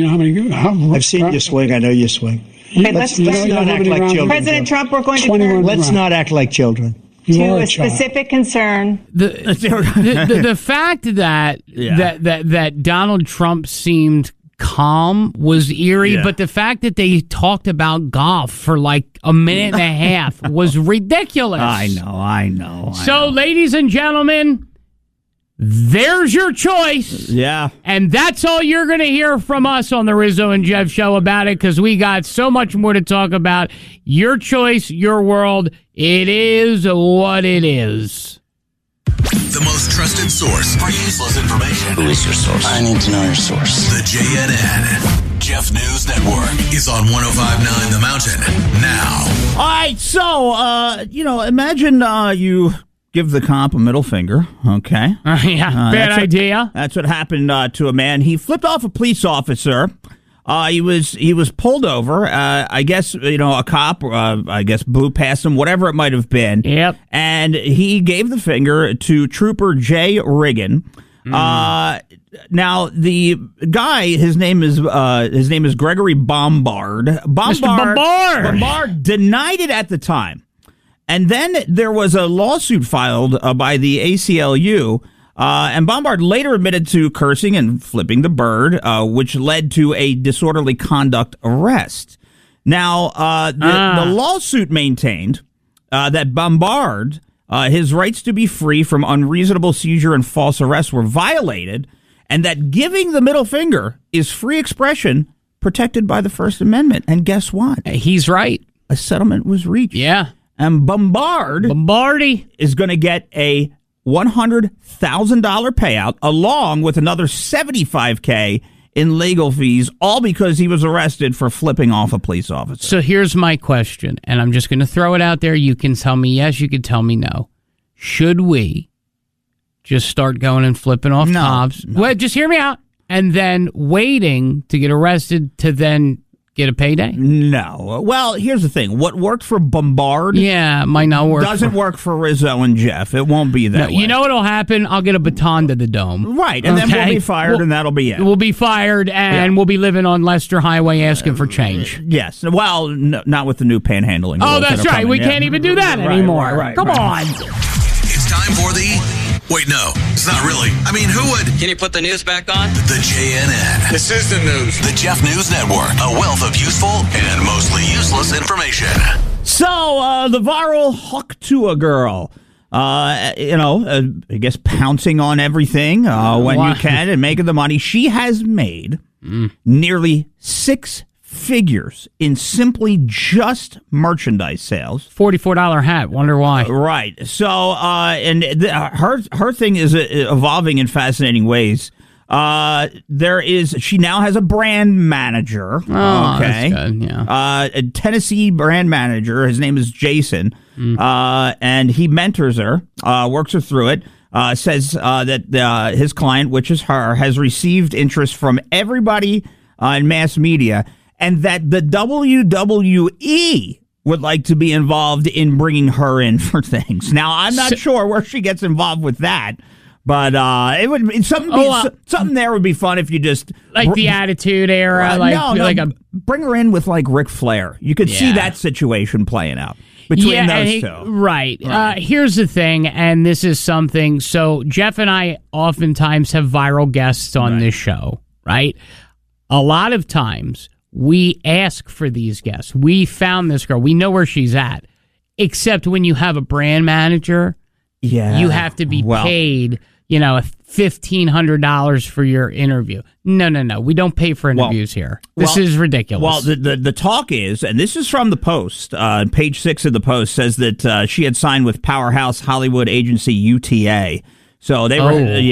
[SPEAKER 9] I've seen you swing. I know you swing.
[SPEAKER 11] Okay, let's
[SPEAKER 9] not act like children.
[SPEAKER 11] President Trump, we're going to turn.
[SPEAKER 9] Let's not act like children.
[SPEAKER 11] To a specific concern.
[SPEAKER 1] The fact that Donald Trump seemed calm was eerie, but the fact that they talked about golf for like a minute and a half was ridiculous.
[SPEAKER 2] I know.
[SPEAKER 1] So, ladies and gentlemen, there's your choice.
[SPEAKER 2] Yeah.
[SPEAKER 1] And that's all you're going to hear from us on the Rizzo and Jeff Show about it, because we got so much more to talk about. Your choice, your world. It is what it is.
[SPEAKER 3] The most trusted source for useless information.
[SPEAKER 12] Who is your source? I need to know your source.
[SPEAKER 3] The JNN Jeff News Network is on 105.9 The Mountain now.
[SPEAKER 2] All right, so, imagine you give the cop a middle finger, okay?
[SPEAKER 1] Bad idea.
[SPEAKER 2] That's what happened to a man. He flipped off a police officer. He was pulled over. I guess, a cop, I guess, blew past him, whatever it might have been.
[SPEAKER 1] Yep.
[SPEAKER 2] And he gave the finger to Trooper Jay Riggin. Now, the guy, his name is Gregory Bombard. Bombard denied it at the time. And then there was a lawsuit filed by the ACLU. And Bombard later admitted to cursing and flipping the bird, which led to a disorderly conduct arrest. Now, the lawsuit maintained that Bombard, his rights to be free from unreasonable seizure and false arrest were violated, and that giving the middle finger is free expression protected by the First Amendment. And guess what?
[SPEAKER 1] He's right.
[SPEAKER 2] A settlement was reached.
[SPEAKER 1] Yeah.
[SPEAKER 2] And Bombardi is going to get a $100,000 payout along with another $75,000 in legal fees, all because he was arrested for flipping off a police officer.
[SPEAKER 1] So here's my question, and I'm just going to throw it out there. You can tell me yes, you can tell me no. Should we just start going and flipping off cops?
[SPEAKER 2] No.
[SPEAKER 1] Well, just hear me out. And then waiting to get arrested to then get a payday?
[SPEAKER 2] No. Well, here's the thing. What worked for Bombard
[SPEAKER 1] might not work.
[SPEAKER 2] Doesn't work for Rizzo and Jeff. It won't be that way.
[SPEAKER 1] You know what'll happen? I'll get a baton to the dome.
[SPEAKER 2] Right, and then we'll be fired, and that'll be it.
[SPEAKER 1] We'll be fired, and we'll be living on Leicester Highway asking for change.
[SPEAKER 2] Yes. Well, not with the new panhandling.
[SPEAKER 1] Oh, that's right. We can't even do that anymore.
[SPEAKER 2] Right,
[SPEAKER 1] Come on.
[SPEAKER 3] It's time for the... Wait, no, it's not really. I mean, who would?
[SPEAKER 13] Can you put the news back on?
[SPEAKER 3] The JNN.
[SPEAKER 12] This is the news.
[SPEAKER 3] The Jeff News Network. A wealth of useful and mostly useless information.
[SPEAKER 2] So, the viral Hawktua girl, I guess pouncing on everything when you can and making the money. She has made nearly 6 figures in simply just merchandise sales.
[SPEAKER 1] $44 hat. Wonder why.
[SPEAKER 2] Right. So, her thing is evolving in fascinating ways. She now has a brand manager.
[SPEAKER 1] Oh,
[SPEAKER 2] okay.
[SPEAKER 1] That's good. Yeah.
[SPEAKER 2] A Tennessee brand manager. His name is Jason. And he mentors her, works her through it. Says that his client, which is her, has received interest from everybody in mass media, and that the WWE would like to be involved in bringing her in for things. Now, I'm not sure where she gets involved with that, but it would something there would be fun if you just
[SPEAKER 1] like the Attitude Era,
[SPEAKER 2] bring her in with like Ric Flair. You could see that situation playing out between those two.
[SPEAKER 1] Right. Here's the thing, and this is something. So Jeff and I oftentimes have viral guests on this show, right? A lot of times we ask for these guests. We found this girl. We know where she's at. Except when you have a brand manager, you have to be paid, $1,500 for your interview. No. We don't pay for interviews here. This is ridiculous.
[SPEAKER 2] Well, the talk is, and this is from the Post, page 6 of the Post, says that she had signed with Powerhouse Hollywood agency UTA. So they were,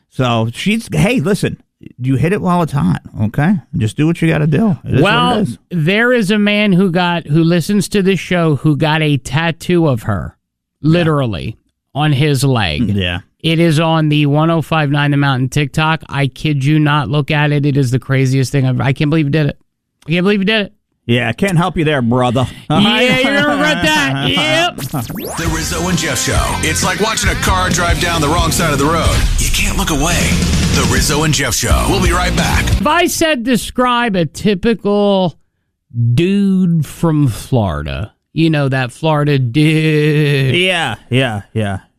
[SPEAKER 2] so she's, hey, listen. You hit it while it's hot, okay? Just do what you got to do.
[SPEAKER 1] Well, there is a man who listens to this show who got a tattoo of her, literally, on his leg.
[SPEAKER 2] Yeah.
[SPEAKER 1] It is on the 1059 The Mountain TikTok. I kid you not. Look at it. It is the craziest thing I can't believe you did it. I can't believe you did it.
[SPEAKER 2] Yeah, can't help you there, brother.
[SPEAKER 1] Yeah, you're going to regret that. Yep.
[SPEAKER 3] The Rizzo and Jeff Show. It's like watching a car drive down the wrong side of the road. You can't look away. The Rizzo and Jeff Show. We'll be right back.
[SPEAKER 1] If I said describe a typical dude from Florida, that Florida dude.
[SPEAKER 2] Yeah.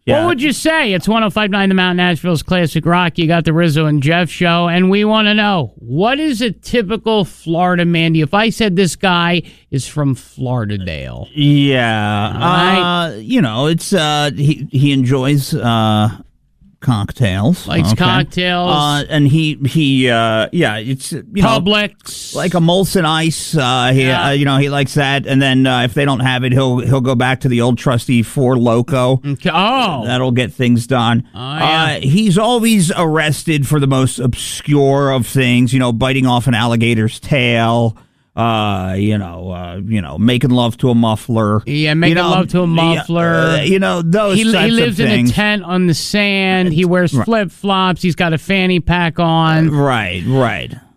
[SPEAKER 1] What would you say? It's 1059 The Mountain, Asheville's classic rock. You got the Rizzo and Jeff Show, and we want to know, what is a typical Florida man? If I said this guy is from Floridadale.
[SPEAKER 2] Yeah. It's he enjoys cocktails.
[SPEAKER 1] Likes cocktails.
[SPEAKER 2] And it's
[SPEAKER 1] Publix,
[SPEAKER 2] like a Molson Ice. He likes that. And then if they don't have it, he'll go back to the old trusty Four Loko.
[SPEAKER 1] Okay. Oh,
[SPEAKER 2] that'll get things done. He's always arrested for the most obscure of things. Biting off an alligator's tail. Making love to a muffler.
[SPEAKER 1] Yeah, making love to a muffler.
[SPEAKER 2] Those
[SPEAKER 1] he
[SPEAKER 2] types of things.
[SPEAKER 1] He lives in a tent on the sand. He wears flip-flops. He's got a fanny pack on.
[SPEAKER 2] Right.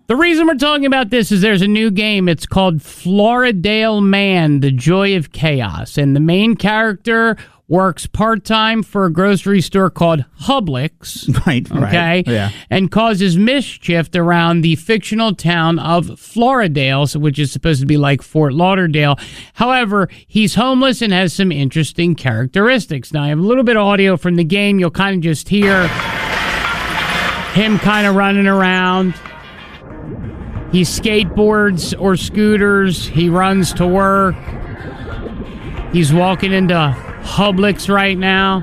[SPEAKER 1] The reason we're talking about this is there's a new game. It's called Floridale Man, The Joy of Chaos. And the main character works part-time for a grocery store called Publix.
[SPEAKER 2] Right.
[SPEAKER 1] Okay?
[SPEAKER 2] Yeah.
[SPEAKER 1] And causes mischief around the fictional town of Floridale, which is supposed to be like Fort Lauderdale. However, he's homeless and has some interesting characteristics. Now, I have a little bit of audio from the game. You'll kind of just hear him kind of running around. He skateboards or scooters. He runs to work. He's walking into Publix right now.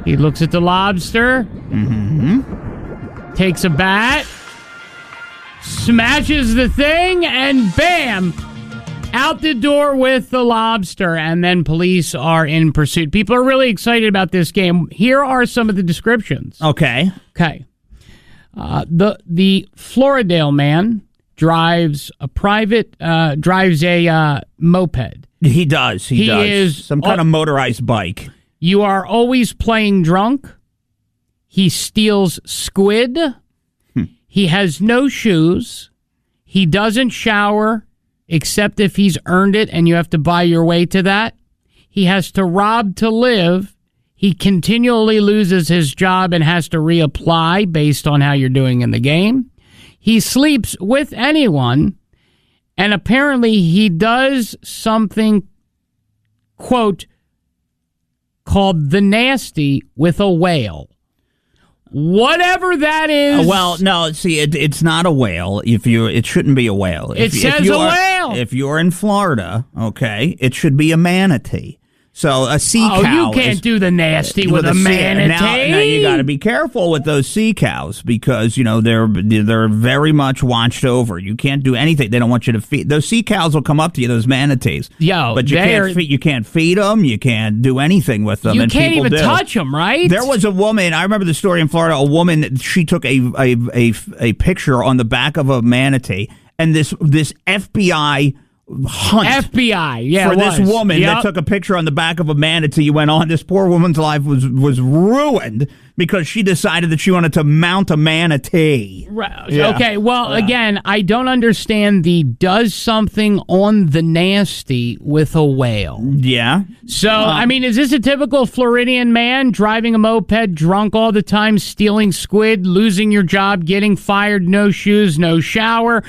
[SPEAKER 1] He looks at the lobster. Takes a bat. Smashes the thing, and bam! Out the door with the lobster, and then police are in pursuit. People are really excited about this game. Here are some of the descriptions.
[SPEAKER 2] Okay.
[SPEAKER 1] The Floridale man drives a moped.
[SPEAKER 2] He does. He does.
[SPEAKER 1] Is
[SPEAKER 2] some kind of motorized bike.
[SPEAKER 1] You are always playing drunk. He steals squid. He has no shoes. He doesn't shower except if he's earned it and you have to buy your way to that. He has to rob to live. He continually loses his job and has to reapply based on how you're doing in the game. He sleeps with anyone. And apparently he does something, quote, called the nasty with a whale. Whatever that is.
[SPEAKER 2] Well, no, see, it's not a whale. It shouldn't be a whale.
[SPEAKER 1] It says a whale.
[SPEAKER 2] If you're in Florida, okay, it should be a manatee. So a sea cow.
[SPEAKER 1] Oh, you can't do the nasty with a manatee.
[SPEAKER 2] Now you got to be careful with those sea cows because they're very much watched over. You can't do anything. They don't want you to feed. Those sea cows will come up to you. Those manatees.
[SPEAKER 1] But
[SPEAKER 2] you can't feed them. You can't do anything with them.
[SPEAKER 1] You
[SPEAKER 2] and
[SPEAKER 1] can't even touch them, right?
[SPEAKER 2] There was a woman. I remember the story in Florida. A woman. She took a picture on the back of a manatee, and this FBI hunt for this woman that took a picture on the back of a manatee went on. This poor woman's life was ruined because she decided that she wanted to mount a manatee.
[SPEAKER 1] Right. Yeah. Okay, well, again, I don't understand the does something on the nasty with a whale.
[SPEAKER 2] Yeah.
[SPEAKER 1] So, I mean, is this a typical Floridian man driving a moped, drunk all the time, stealing squid, losing your job, getting fired, no shoes, no shower,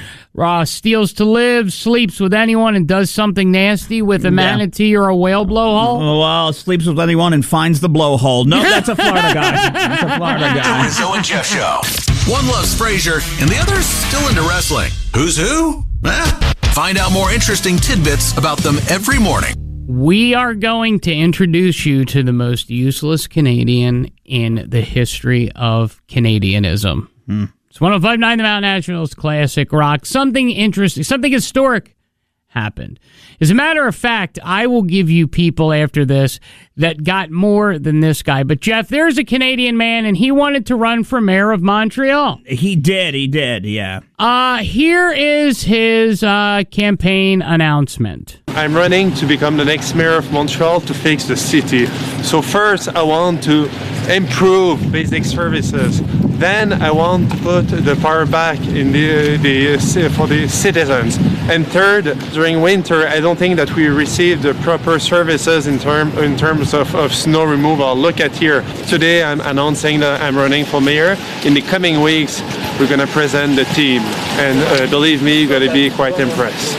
[SPEAKER 1] steals to live, sleeps with anyone, and does something nasty with a manatee or a whale blowhole?
[SPEAKER 2] Well, sleeps with anyone and finds the blowhole. No, that's a Florida guy. That's a Florida guy.
[SPEAKER 3] The Rizzo and Jeff Show. One loves Frasier, and the other's still into wrestling. Who's who? Find out more interesting tidbits about them every morning.
[SPEAKER 1] We are going to introduce you to the most useless Canadian in the history of Canadianism. It's 105.9 The Mountain Asheville's classic rock. Something interesting, something historic happened. As a matter of fact, I will give you people after this that got more than this guy. But, Jeff, there's a Canadian man, and he wanted to run for mayor of Montreal.
[SPEAKER 2] He did, yeah.
[SPEAKER 1] Here is his campaign announcement.
[SPEAKER 13] I'm running to become the next mayor of Montreal to fix the city. So first, I want to improve basic services. Then I want to put the power back in for the citizens. And third, during winter, I don't think that we receive the proper services in terms of snow removal. Look at here. Today, I'm announcing that I'm running for mayor. In the coming weeks, we're going to present the team. And believe me, you're going to be quite impressed.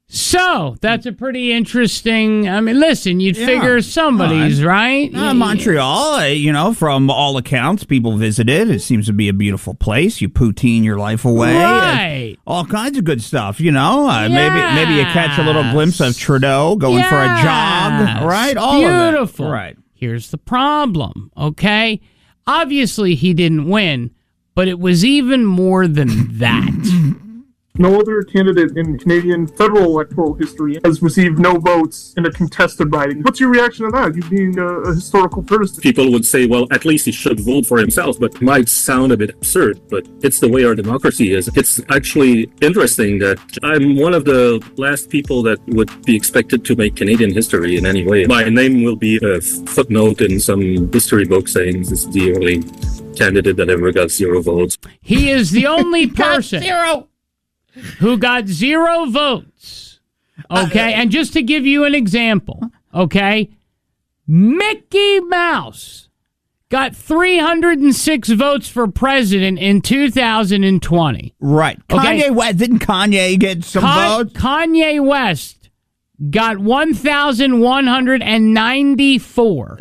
[SPEAKER 1] So, that's a pretty interesting... I mean, listen, you'd figure somebody's, right?
[SPEAKER 2] Montreal, from all accounts, people visit it. It seems to be a beautiful place. You poutine your life away.
[SPEAKER 1] Right.
[SPEAKER 2] All kinds of good stuff, Maybe you catch a little glimpse of Trudeau going for a jog, right? All
[SPEAKER 1] beautiful.
[SPEAKER 2] Of it. Right.
[SPEAKER 1] Here's the problem, okay? Obviously, he didn't win, but it was even more than that.
[SPEAKER 14] No other candidate in Canadian federal electoral history has received no votes in a contested riding. What's your reaction to that, you being a historical person?
[SPEAKER 15] People would say, well, at least he should vote for himself, but it might sound a bit absurd, but it's the way our democracy is. It's actually interesting that I'm one of the last people that would be expected to make Canadian history in any way. My name will be a footnote in some history book saying this is the only candidate that ever got 0 votes.
[SPEAKER 1] He is the only person who got 0 votes. Okay, and just to give you an example, okay, Mickey Mouse got 306 votes for president in 2020.
[SPEAKER 2] Right.
[SPEAKER 1] Okay?
[SPEAKER 2] Kanye West, didn't Kanye get some votes? Kanye
[SPEAKER 1] West got 1,194.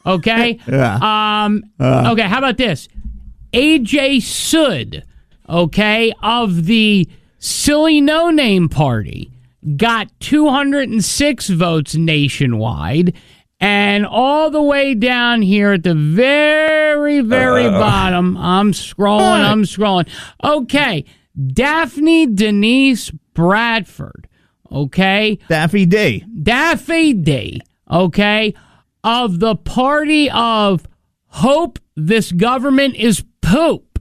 [SPEAKER 1] Okay?
[SPEAKER 2] Yeah.
[SPEAKER 1] Okay, how about this? AJ Sood, okay, of the Silly No Name Party got 206 votes nationwide, And all the way down here at the very, very bottom, I'm scrolling. Okay, Daphne Denise Bradford, okay?
[SPEAKER 2] Daffy D.
[SPEAKER 1] Okay? Of the party of hope this government is poop,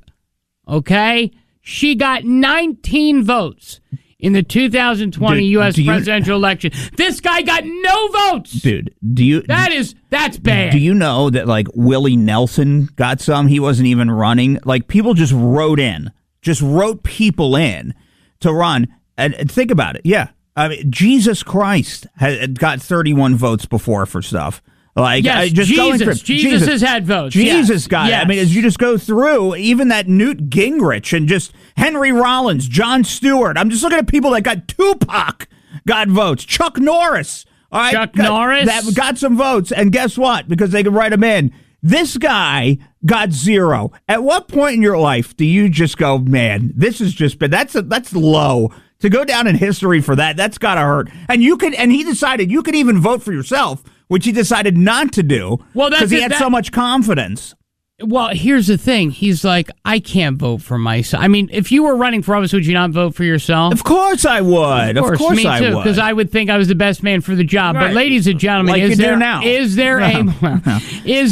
[SPEAKER 1] okay? She got 19 votes in the 2020 U.S. presidential election. This guy got no votes.
[SPEAKER 2] Dude,
[SPEAKER 1] that's bad.
[SPEAKER 2] Do you know that, like, Willie Nelson got some? He wasn't even running. Like, people just wrote people in to run. And think about it. Yeah. I mean, Jesus Christ had got 31 votes before for stuff. Like,
[SPEAKER 1] yes, Jesus has had votes.
[SPEAKER 2] Jesus got it. I mean, as you just go through, even that Newt Gingrich and just Henry Rollins, Jon Stewart. I'm just looking at people that got Tupac got votes. Chuck Norris. All right,
[SPEAKER 1] Norris.
[SPEAKER 2] That got some votes. And guess what? Because they could write him in. This guy got 0. At what point in your life do you just go, man, this is just, that's low. To go down in history for that, that's got to hurt. And he decided you could even vote for yourself, which he decided not to do because he had so much confidence.
[SPEAKER 1] Well, here's the thing. He's like, I can't vote for myself. I mean, if you were running for office, would you not vote for yourself?
[SPEAKER 2] Of course I would. Of course
[SPEAKER 1] me
[SPEAKER 2] I
[SPEAKER 1] too,
[SPEAKER 2] would.
[SPEAKER 1] Because I would think I was the best man for the job. Right. But ladies and gentlemen, is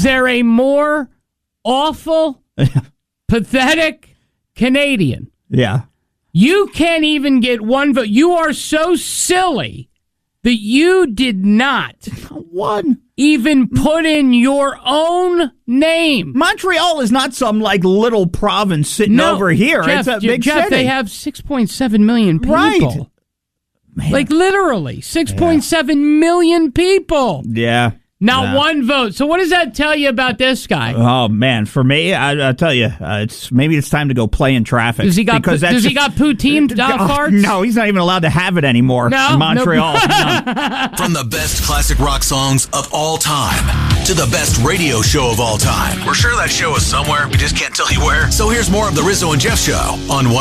[SPEAKER 1] there a more awful, pathetic Canadian?
[SPEAKER 2] Yeah.
[SPEAKER 1] You can't even get one vote. You are so silly that you did not even put in your own name.
[SPEAKER 2] Montreal is not some like little province sitting over here.
[SPEAKER 1] Jeff,
[SPEAKER 2] it's a big
[SPEAKER 1] Jeff,
[SPEAKER 2] city.
[SPEAKER 1] They have 6.7 million people.
[SPEAKER 2] Right. Man.
[SPEAKER 1] Like literally 6.7 million people.
[SPEAKER 2] Yeah.
[SPEAKER 1] Not one vote. So what does that tell you about this guy?
[SPEAKER 2] Oh man, for me, I'll tell you, it's time to go play in traffic.
[SPEAKER 1] Does he got poutine farts?
[SPEAKER 2] No, he's not even allowed to have it anymore in Montreal.
[SPEAKER 3] No. From the best classic rock songs of all time to the best radio show of all time. We're sure that show is somewhere. We just can't tell you where. So here's more of the Rizzo and Jeff Show on one.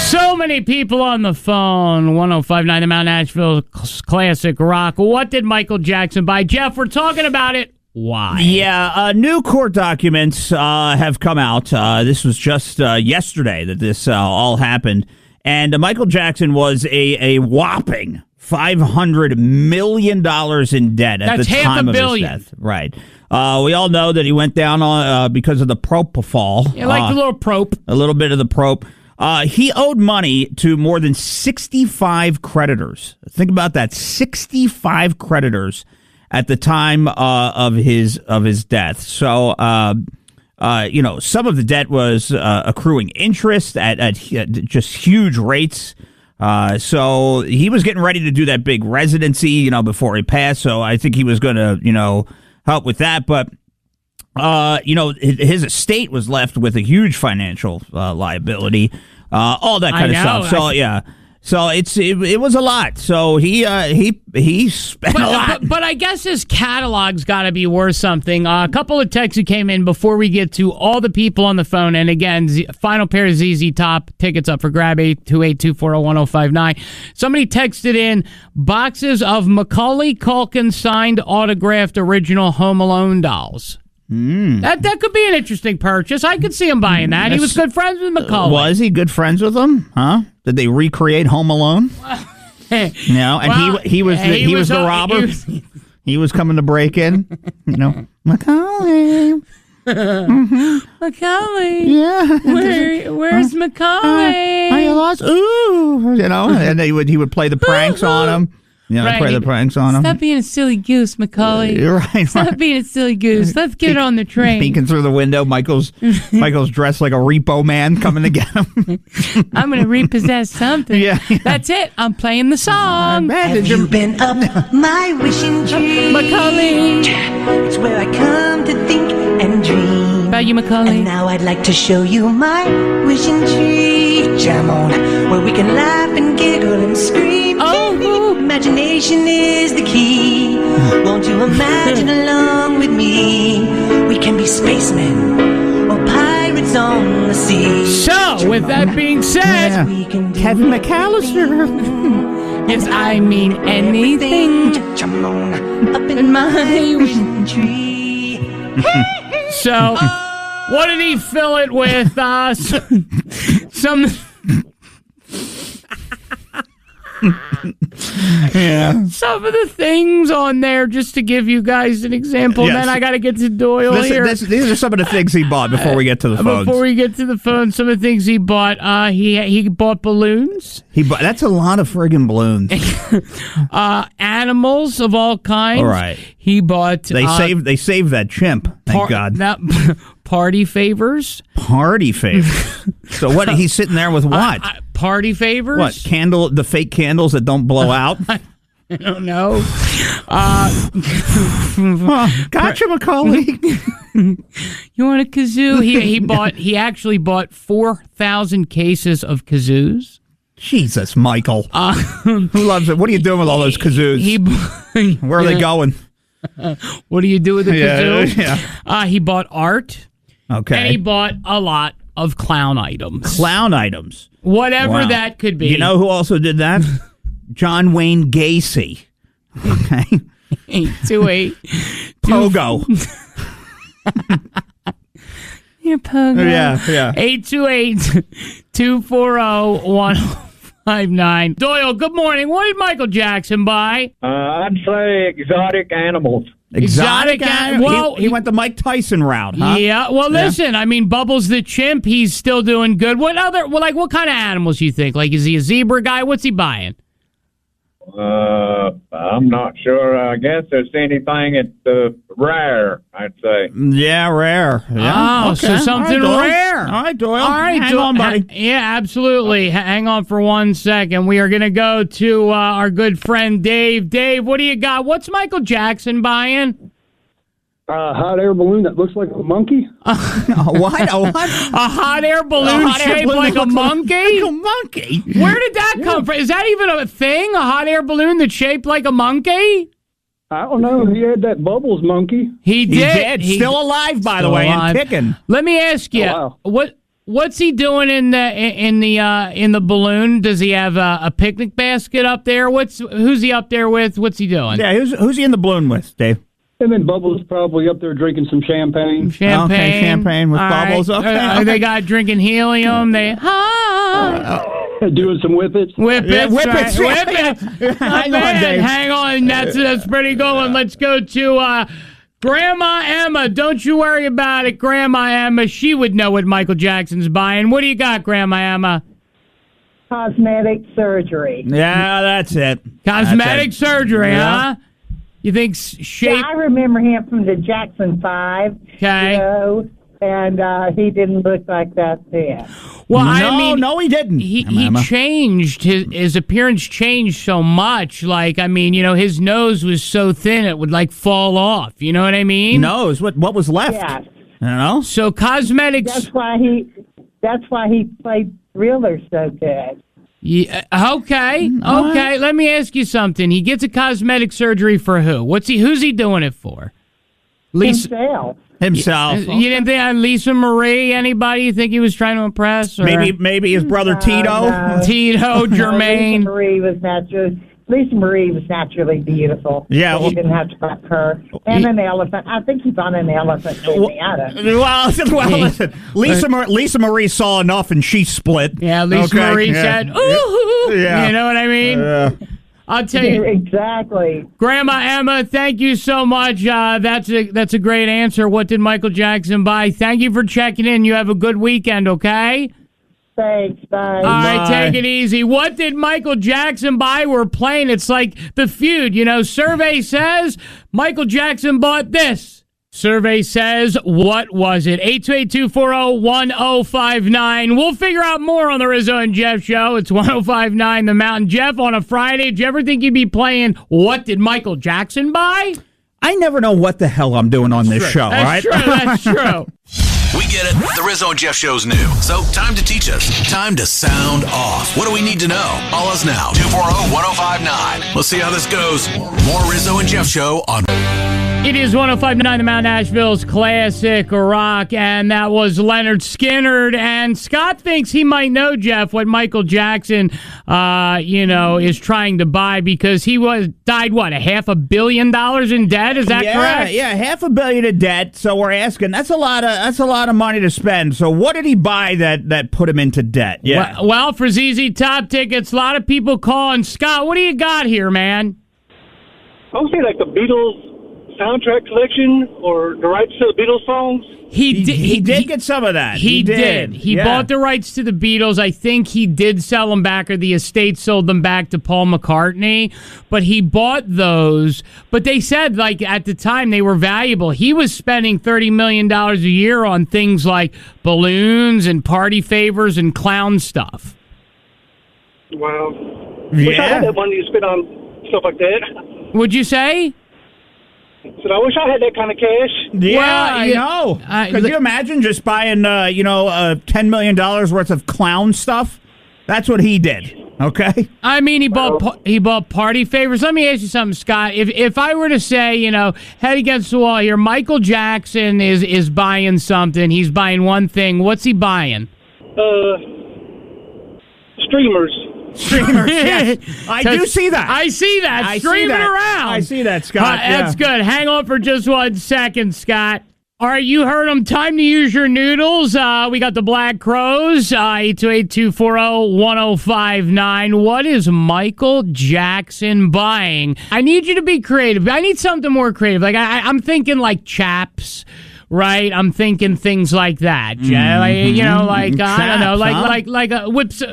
[SPEAKER 1] So many people on the phone. 105.9 The Mount Asheville classic rock. What did Michael Jackson buy? Jeff, we're talking about it. Why?
[SPEAKER 2] Yeah, new court documents have come out. This was just yesterday that this all happened. And Michael Jackson was a whopping $500 million in debt at the time of his death. Right. We all know that he went down on because of the propofol.
[SPEAKER 1] Yeah, like the little prop.
[SPEAKER 2] A little bit of the prop. He owed money to more than 65 creditors. Think about that, 65 creditors at the time of his death. So, some of the debt was accruing interest at just huge rates. So he was getting ready to do that big residency, before he passed. So I think he was going to, help with that. But his estate was left with a huge financial liability, all that kind of stuff. So yeah, so it was a lot. So he spent a lot.
[SPEAKER 1] But I guess his catalog's got to be worth something. A couple of texts that came in before we get to all the people on the phone. And again, final pair of ZZ Top tickets up for grab, 828-240-1059. Somebody texted in boxes of Macaulay Culkin signed autographed original Home Alone dolls. That could be an interesting purchase. I could see him buying that. He was good friends with Macaulay.
[SPEAKER 2] Was he good friends with him? Huh? Did they recreate Home Alone? No, and he was the robber. He was coming to break in. Macaulay.
[SPEAKER 1] Macaulay.
[SPEAKER 2] Yeah.
[SPEAKER 1] Where's Macaulay?
[SPEAKER 2] Are you lost? Ooh. And he would play the pranks on him. Play the pranks on him.
[SPEAKER 1] Stop being a silly goose, Macaulay.
[SPEAKER 2] You're right.
[SPEAKER 1] Stop being a silly goose. Let's get on the train.
[SPEAKER 2] Peeking through the window, Michael's dressed like a repo man coming to get him.
[SPEAKER 1] I'm going to repossess something.
[SPEAKER 2] Yeah.
[SPEAKER 1] That's it. I'm playing the song.
[SPEAKER 16] Have you been up my wishing tree?
[SPEAKER 1] Macaulay.
[SPEAKER 16] It's where I come to think and dream.
[SPEAKER 1] About you, Macaulay.
[SPEAKER 16] And now I'd like to show you my wishing tree. Jam on, where we can laugh and giggle and scream. Imagination is the key. Won't you imagine along with me? We can be spacemen or pirates on the sea.
[SPEAKER 1] So, with that being said,
[SPEAKER 2] Kevin McAllister.
[SPEAKER 1] Yes, I mean anything.
[SPEAKER 16] Up in my wishing tree.
[SPEAKER 1] So, what did he fill it with? Some
[SPEAKER 2] Yeah.
[SPEAKER 1] Some of the things on there, just to give you guys an example.
[SPEAKER 2] Yes.
[SPEAKER 1] Then I got to get to Doyle here.
[SPEAKER 2] These are some of the things he bought before we get to the phones.
[SPEAKER 1] Before we get to the phone, some of the things he bought. He bought balloons.
[SPEAKER 2] That's a lot of friggin' balloons.
[SPEAKER 1] Animals of all kinds.
[SPEAKER 2] All right.
[SPEAKER 1] He bought.
[SPEAKER 2] They saved that chimp. Thank God.
[SPEAKER 1] Party favors.
[SPEAKER 2] Party favors. So what? He's sitting there with what?
[SPEAKER 1] Party favors.
[SPEAKER 2] What? The fake candles that don't blow out.
[SPEAKER 1] I don't know.
[SPEAKER 2] Gotcha, Macaulay.
[SPEAKER 1] You want a kazoo? He actually bought 4,000 cases of kazoos.
[SPEAKER 2] Jesus, Michael. Who loves it? What are you doing with all those kazoos? Where are they going?
[SPEAKER 1] What do you do with a kazoo?
[SPEAKER 2] Yeah.
[SPEAKER 1] He bought art.
[SPEAKER 2] Okay.
[SPEAKER 1] And he bought a lot of clown items.
[SPEAKER 2] Clown items.
[SPEAKER 1] Whatever that could be.
[SPEAKER 2] You know who also did that? John Wayne Gacy. Okay.
[SPEAKER 1] 828.
[SPEAKER 2] Pogo.
[SPEAKER 1] You're Pogo.
[SPEAKER 2] Yeah.
[SPEAKER 1] 828-240-1059. Doyle, good morning. What did Michael Jackson buy?
[SPEAKER 17] I'd say exotic animals.
[SPEAKER 1] Exotic animals? Well,
[SPEAKER 2] he went the Mike Tyson route, huh?
[SPEAKER 1] Yeah. Well, listen, I mean, Bubbles the chimp, he's still doing good. What other, what kind of animals you think? Like, is he a zebra guy? What's he buying?
[SPEAKER 17] I'm not sure. I guess there's anything at rare, I'd say.
[SPEAKER 2] Yeah, rare. Yeah.
[SPEAKER 1] Oh, okay. So something rare.
[SPEAKER 2] All right, Doyle.
[SPEAKER 1] All right,
[SPEAKER 2] hang on, buddy.
[SPEAKER 1] Yeah, absolutely. Hang on for 1 second. We are going to go to our good friend Dave. Dave, what do you got? What's Michael Jackson buying?
[SPEAKER 18] A hot air balloon that looks like a monkey.
[SPEAKER 2] What? A
[SPEAKER 1] hot air balloon shaped like a monkey?
[SPEAKER 2] Like a monkey?
[SPEAKER 1] Where did that come from? Is that even a thing? A hot air balloon that's shaped like a monkey?
[SPEAKER 18] I don't know. He had that Bubbles monkey.
[SPEAKER 1] He did.
[SPEAKER 2] He's still alive, by the way, and kicking.
[SPEAKER 1] Let me ask you, what's he doing in the balloon? Does he have a picnic basket up there? Who's he up there with? What's he doing?
[SPEAKER 2] Yeah, who's he in the balloon with, Dave?
[SPEAKER 18] And then Bubbles probably up there drinking some champagne.
[SPEAKER 2] Okay, champagne with Bubbles.
[SPEAKER 1] Right.
[SPEAKER 2] Okay.
[SPEAKER 1] They got drinking helium. Doing
[SPEAKER 18] some whippets.
[SPEAKER 1] Whippets.
[SPEAKER 2] Whippets.
[SPEAKER 1] Right. Whippets.
[SPEAKER 2] Hang on, Dave.
[SPEAKER 1] Hang on. That's pretty good one. Let's go to Grandma Emma. Don't you worry about it, Grandma Emma. She would know what Michael Jackson's buying. What do you got, Grandma Emma?
[SPEAKER 11] Cosmetic surgery.
[SPEAKER 2] Yeah, that's it.
[SPEAKER 1] Cosmetic surgery, huh? You think shape?
[SPEAKER 11] Yeah, I remember him from the Jackson 5.
[SPEAKER 1] Okay.
[SPEAKER 11] You know, and he didn't look like that then.
[SPEAKER 1] Well, no,
[SPEAKER 2] he didn't.
[SPEAKER 1] He changed. His appearance changed so much. Like, I mean, his nose was so thin it would like fall off. You know what I mean?
[SPEAKER 2] Nose. What was left?
[SPEAKER 11] Yeah.
[SPEAKER 2] You know.
[SPEAKER 1] So cosmetics.
[SPEAKER 11] That's why he played Thriller so good.
[SPEAKER 1] Yeah, okay. Let me ask you something. He gets a cosmetic surgery for who? Who's he doing it for?
[SPEAKER 11] Himself.
[SPEAKER 1] You didn't think Lisa Marie? Anybody you think he was trying to impress? Or?
[SPEAKER 2] Maybe his brother Tito.
[SPEAKER 11] No.
[SPEAKER 1] Tito, Jermaine.
[SPEAKER 11] Lisa Marie was naturally beautiful.
[SPEAKER 2] Yeah,
[SPEAKER 11] so he didn't have to fuck her. And an elephant. I think he bought an elephant.
[SPEAKER 2] Listen, Lisa Marie saw enough and she split.
[SPEAKER 1] Yeah, Lisa Marie said, ooh.
[SPEAKER 2] Yeah.
[SPEAKER 1] You know what I mean? I'll tell you.
[SPEAKER 11] Exactly.
[SPEAKER 1] Grandma Emma, thank you so much. That's a great answer. What did Michael Jackson buy? Thank you for checking in. You have a good weekend, okay?
[SPEAKER 11] Thanks, bye.
[SPEAKER 1] All right, take it easy. What did Michael Jackson buy? We're playing. It's like The Feud. Survey says Michael Jackson bought this. Survey says, what was it? 828-240-1059. We'll figure out more on the Rizzo and Jeff Show. It's 1059 The Mountain. Jeff, on a Friday, did you ever think you'd be playing What Did Michael Jackson Buy?
[SPEAKER 2] I never know what the hell I'm doing on this show,
[SPEAKER 1] That's true. That's true.
[SPEAKER 3] We get it. The Rizzo and Jeff Show's new. So time to teach us. Time to sound off. What do we need to know? Call us now. 240-1059. Let's see how this goes. More Rizzo and Jeff Show on...
[SPEAKER 1] It is 105.9 The Mount Asheville's classic rock, and that was Leonard Skinner. And Scott thinks he might know, Jeff, what Michael Jackson, is trying to buy because he died, $500 million in debt? Is that correct?
[SPEAKER 2] Yeah, $500 million in debt. So we're asking, that's a lot of money to spend. So what did he buy that put him into debt? Yeah.
[SPEAKER 1] Well, for ZZ Top tickets, a lot of people calling. Scott, what do you got here, man?
[SPEAKER 19] I would say like the Beatles soundtrack collection or the rights to the Beatles songs.
[SPEAKER 2] He did get some of that.
[SPEAKER 1] He did. He bought the rights to the Beatles. I think he did sell them back, or the estate sold them back to Paul McCartney. But he bought those. But they said, like, at the time, they were valuable. He was spending $30 million a year on things like balloons and party favors and clown stuff.
[SPEAKER 19] Wow. Wish I had that money to spend on stuff like that.
[SPEAKER 1] Would you say?
[SPEAKER 19] So I wish I had that kind of cash.
[SPEAKER 2] Yeah, well, I know. Could you imagine just buying, $10 million worth of clown stuff? That's what he did. Okay.
[SPEAKER 1] I mean, he bought party favors. Let me ask you something, Scott. If I were to say, head against the wall here, Michael Jackson is buying something. He's buying one thing. What's he buying?
[SPEAKER 19] Streamers.
[SPEAKER 2] Yes. I do see that.
[SPEAKER 1] I see that. Streaming around.
[SPEAKER 2] I see that, Scott.
[SPEAKER 1] That's good. Hang on for just 1 second, Scott. All right, you heard them. Time to use your noodles. We got the Black Crows, 828-240-1059. What is Michael Jackson buying? I need you to be creative. I need something more creative. Like I'm thinking like chaps. Right, I'm thinking things like that. I don't know, like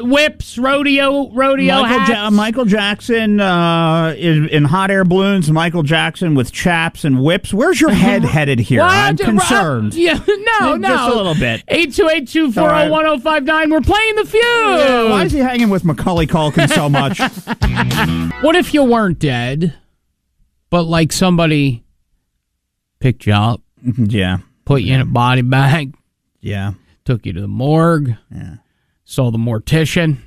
[SPEAKER 1] whips, rodeo hats.
[SPEAKER 2] Michael Jackson in hot air balloons. Michael Jackson with chaps and whips. Where's your head headed here? I'm concerned.
[SPEAKER 1] No,
[SPEAKER 2] just a little bit.
[SPEAKER 1] 828-240-1059. We're playing the feud.
[SPEAKER 2] Yeah, why is he hanging with Macaulay Culkin so much?
[SPEAKER 1] What if you weren't dead, but like somebody picked you up?
[SPEAKER 2] Yeah.
[SPEAKER 1] Put you in a body bag.
[SPEAKER 2] Yeah.
[SPEAKER 1] Took you to the morgue.
[SPEAKER 2] Yeah.
[SPEAKER 1] Saw the mortician.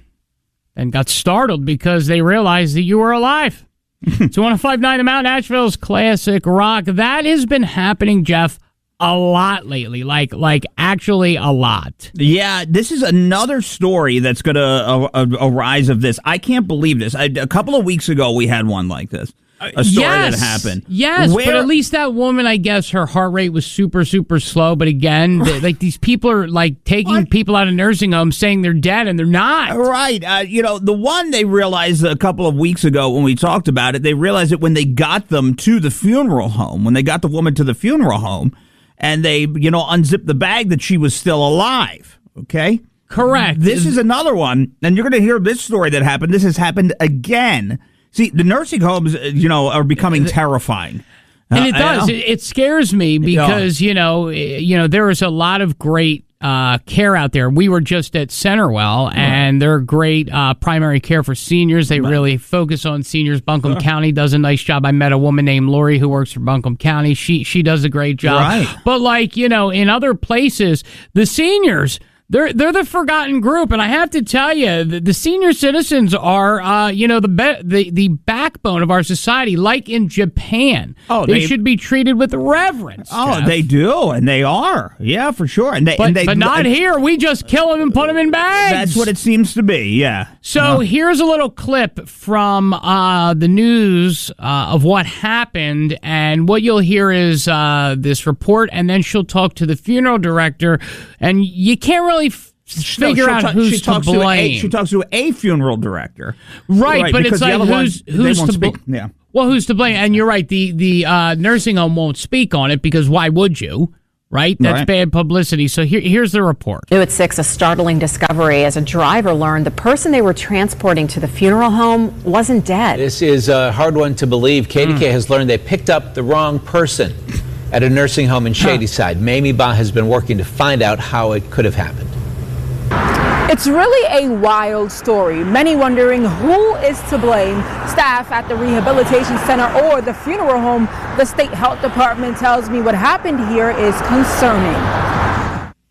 [SPEAKER 1] And got startled because they realized that you were alive. It's 105.9 The Mount Asheville's classic rock. That has been happening, Jeff, a lot lately. Like actually a lot.
[SPEAKER 2] Yeah, this is another story that's going to arise of this. I can't believe this. A couple of weeks ago, we had one like this. A story that happened.
[SPEAKER 1] Yes, but at least that woman, I guess, her heart rate was super, super slow. But again, like these people are like taking people out of nursing homes saying they're dead and they're not.
[SPEAKER 2] Right. The one they realized a couple of weeks ago when we talked about it, they realized it when they got them to the funeral home, when they got the woman to the funeral home and they, unzipped the bag that she was still alive. Okay?
[SPEAKER 1] Correct.
[SPEAKER 2] This is another one, and you're going to hear this story that happened. This has happened again. See, the nursing homes, are becoming terrifying.
[SPEAKER 1] And it does. It scares me because, there is a lot of great care out there. We were just at Centerwell, and they're great primary care for seniors. They really focus on seniors. Buncombe County does a nice job. I met a woman named Lori who works for Buncombe County. She does a great job.
[SPEAKER 2] Right.
[SPEAKER 1] But in other places, the seniors... They're the forgotten group, and I have to tell you, the senior citizens are, the backbone of our society. Like in Japan, they should be treated with reverence.
[SPEAKER 2] Oh,
[SPEAKER 1] Jeff.
[SPEAKER 2] they do, and they are, yeah, for sure.
[SPEAKER 1] But not here. We just kill them and put them in bags.
[SPEAKER 2] That's what it seems to be. Yeah.
[SPEAKER 1] So here's a little clip from the news of what happened, and what you'll hear is this report, and then she'll talk to the funeral director, and you can't really figure out who's to blame.
[SPEAKER 2] She talks to a funeral director.
[SPEAKER 1] Right, but it's like who's to blame?
[SPEAKER 2] Yeah.
[SPEAKER 1] Well, who's to blame? And you're right, the nursing home won't speak on it because why would you? Right? That's bad publicity. So here's the report.
[SPEAKER 20] New at 6, a startling discovery as a driver learned the person they were transporting to the funeral home wasn't dead.
[SPEAKER 21] This is a hard one to believe. KDK has learned they picked up the wrong person at a nursing home in Shadyside. Mamie Ba has been working to find out how it could have happened.
[SPEAKER 22] It's really a wild story. Many wondering who is to blame. Staff at the rehabilitation center or the funeral home. The state health department tells me what happened here is concerning.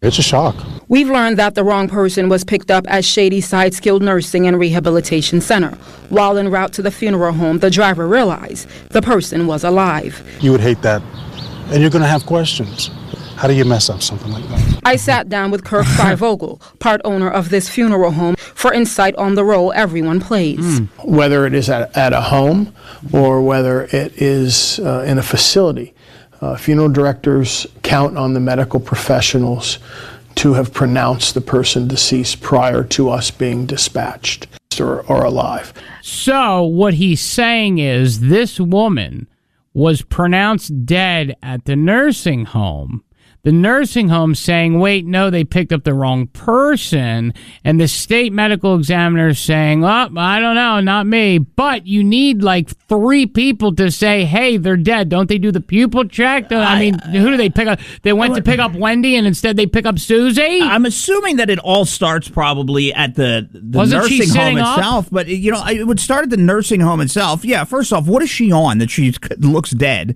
[SPEAKER 23] It's a shock.
[SPEAKER 22] We've learned that the wrong person was picked up at Shadyside Skilled Nursing and Rehabilitation Center. While en route to the funeral home, the driver realized the person was alive.
[SPEAKER 4] You would hate that, and you're going to have questions. How do you mess up something like that?
[SPEAKER 22] I sat down with Kirk Freivogel, part owner of this funeral home, for insight on the role everyone plays.
[SPEAKER 5] Whether it is at a home or whether it is in a facility, funeral directors count on the medical professionals to have pronounced the person deceased prior to us being dispatched or alive.
[SPEAKER 1] So what he's saying is this woman was pronounced dead at the nursing home. The nursing home saying, wait, no, they picked up the wrong person. And the state medical examiner saying, oh, I don't know, not me. But you need like 3 people to say, hey, they're dead. Don't they do the pupil check? I mean, who do they pick up? They went to pick up Wendy and instead they pick up Susie?
[SPEAKER 2] I'm assuming that it all starts probably at the nursing home itself. But, you know, it would start at the nursing home itself. Yeah, first off, what is she on that she looks dead?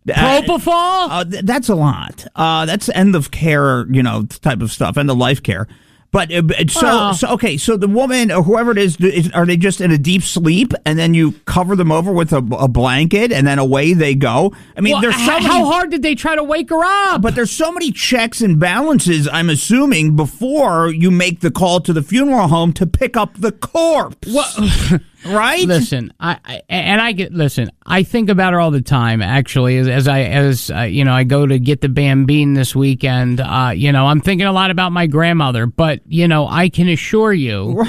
[SPEAKER 1] Propofol?
[SPEAKER 2] That's a lot. That's end of care, you know, type of stuff, end of life care. But okay, so the woman or whoever it is, are they just in a deep sleep and then you cover them over with a blanket and then away they go? I mean, there's so many,
[SPEAKER 1] how hard did they try to wake her up?
[SPEAKER 2] But there's so many checks and balances, I'm assuming, before you make the call to the funeral home to pick up the corpse. Right?
[SPEAKER 1] Listen, I think about her all the time. Actually, as I go to get the Bambine this weekend. I'm thinking a lot about my grandmother. But I can assure you,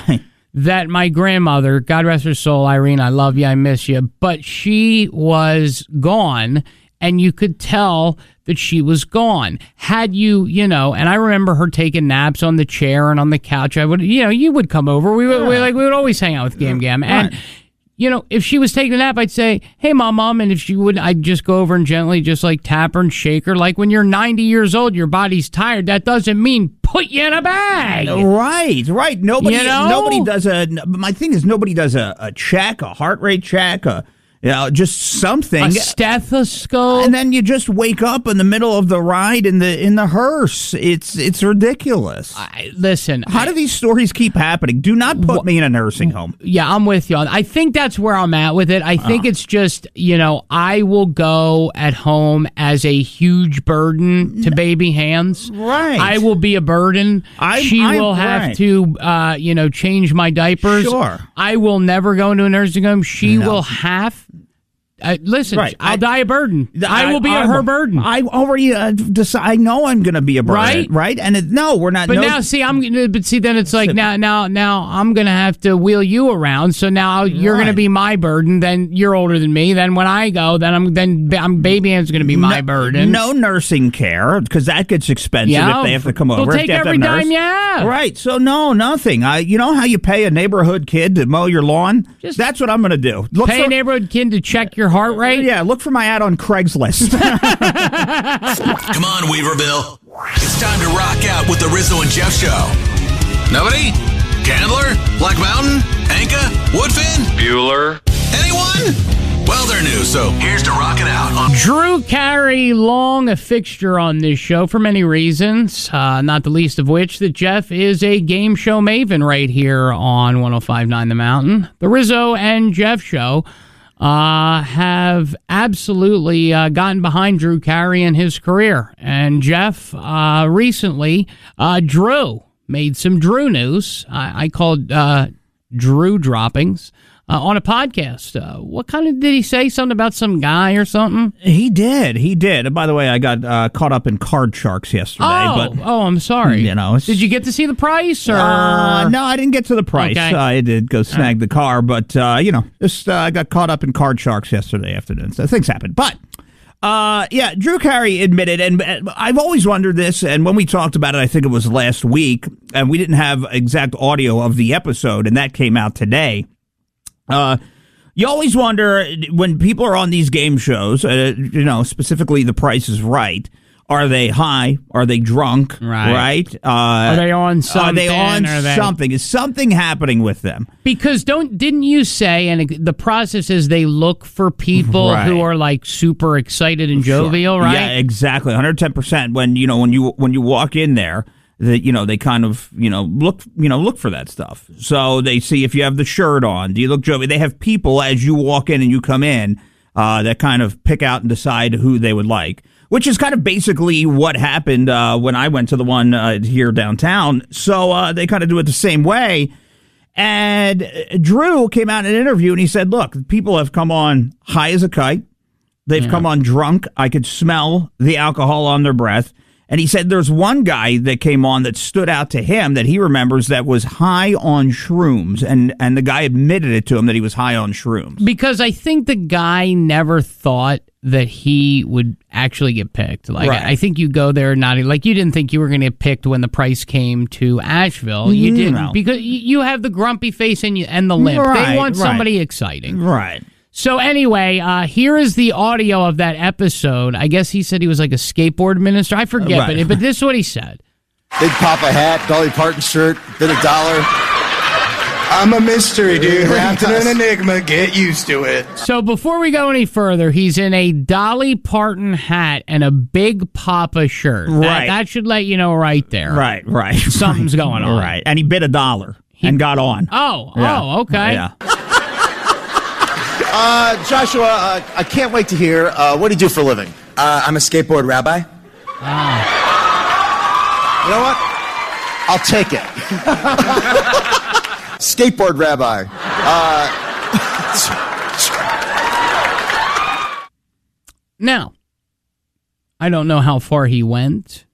[SPEAKER 1] that my grandmother, God rest her soul, Irene, I love you, I miss you, but she was gone, and you could tell that she was gone. Had you, and I remember her taking naps on the chair and on the couch. I would, you would come over. We would always hang out with Gam Gam. And, if she was taking a nap, I'd say, hey, Mom. And if she would, I'd just go over and gently just like tap her and shake her. Like when you're 90 years old, your body's tired. That doesn't mean put you in a bag.
[SPEAKER 2] Right. Nobody does my thing is nobody does a check, a heart rate check, just something.
[SPEAKER 1] A stethoscope.
[SPEAKER 2] And then you just wake up in the middle of the ride in the hearse. It's ridiculous.
[SPEAKER 1] Listen.
[SPEAKER 2] How do these stories keep happening? Do not put me in a nursing home.
[SPEAKER 1] Yeah, I'm with you. I think that's where I'm at with it. I think it's just, I will go at home as a huge burden to baby hands.
[SPEAKER 2] Right.
[SPEAKER 1] I will be a burden. She will have to, change my diapers.
[SPEAKER 2] Sure.
[SPEAKER 1] I will never go into a nursing home. She will have. Listen, I'll die a burden. I will be her burden.
[SPEAKER 2] I already decide. I know I'm going to be a burden, right? And we're not.
[SPEAKER 1] But now, then it's like now I'm going to have to wheel you around. So now you're going to be my burden. Then you're older than me. Then when I go, then baby hand's going to be my burden.
[SPEAKER 2] No nursing care because that gets expensive if they have to come over.
[SPEAKER 1] They'll take every dime you have.
[SPEAKER 2] Right. So no, nothing. You know how you pay a neighborhood kid to mow your lawn? That's what I'm going to do.
[SPEAKER 1] Pay a neighborhood kid to check your heart rate?
[SPEAKER 2] Yeah, look for my ad on Craigslist.
[SPEAKER 3] Come on, Weaverville. It's time to rock out with the Rizzo and Jeff Show. Nobody? Candler? Black Mountain? Anka? Woodfin?
[SPEAKER 13] Bueller?
[SPEAKER 3] Anyone? Well, they're new, so here's to rocking out.
[SPEAKER 1] Drew Carey, long a fixture on this show for many reasons, not the least of which that Jeff is a game show maven right here on 105.9 The Mountain. The Rizzo and Jeff Show have absolutely gotten behind Drew Carey and his career. And Jeff, recently, Drew made some Drew news. I called Drew droppings on a podcast. What kind of did he say? Something about some guy or something?
[SPEAKER 2] He did. And by the way, I got caught up in card sharks yesterday.
[SPEAKER 1] I'm sorry. Did you get to see the price? Or?
[SPEAKER 2] No, I didn't get to the price.
[SPEAKER 1] Okay.
[SPEAKER 2] I did go snag the car, but I got caught up in card sharks yesterday afternoon. So things happen. But Drew Carey admitted, and I've always wondered this, and when we talked about it, I think it was last week, and we didn't have exact audio of the episode, and that came out today. You always wonder when people are on these game shows, specifically The Price is Right. Are they high? Are they drunk? Right?
[SPEAKER 1] Are they on something?
[SPEAKER 2] Something? Is something happening with them?
[SPEAKER 1] Because didn't you say, and the process is they look for people who are like super excited and jovial, right?
[SPEAKER 2] Yeah, exactly. 110%. When you walk in there. that, they kind of, look for that stuff. So they see if you have the shirt on. Do you look jovial? They have people as you walk in and you come in that kind of pick out and decide who they would like, which is kind of basically what happened when I went to the one here downtown. So they kind of do it the same way. And Drew came out in an interview and he said, look, people have come on high as a kite. They've come on drunk. I could smell the alcohol on their breath. And he said there's one guy that came on that stood out to him that he remembers that was high on shrooms. And the guy admitted it to him that he was high on shrooms.
[SPEAKER 1] Because I think the guy never thought that he would actually get picked. Like,
[SPEAKER 2] Right.
[SPEAKER 1] I think you go there not like you didn't think you were going to get picked when the price came to Asheville. You didn't
[SPEAKER 2] No.
[SPEAKER 1] because you have the grumpy face and the limp.
[SPEAKER 2] Right,
[SPEAKER 1] They want
[SPEAKER 2] right.
[SPEAKER 1] somebody exciting.
[SPEAKER 2] Right.
[SPEAKER 1] So anyway, here is the audio of that episode. I guess he said he was like a skateboard minister. I forget,
[SPEAKER 2] Right.
[SPEAKER 1] but this is what he said.
[SPEAKER 6] Big Papa hat, Dolly Parton shirt, been $1. I'm a mystery, dude. Wrapped in an enigma. Get used to it.
[SPEAKER 1] So before we go any further, he's in a Dolly Parton hat and a Big Papa shirt.
[SPEAKER 2] Right.
[SPEAKER 1] That should let you know right there.
[SPEAKER 2] Right.
[SPEAKER 1] Something's going on.
[SPEAKER 2] Right. And he bid $1 and got on.
[SPEAKER 1] Oh, okay.
[SPEAKER 2] Yeah.
[SPEAKER 6] Joshua, I can't wait to hear, what do you do for a living? I'm a skateboard rabbi. You know what? I'll take it. Skateboard rabbi.
[SPEAKER 1] Now, I don't know how far he went,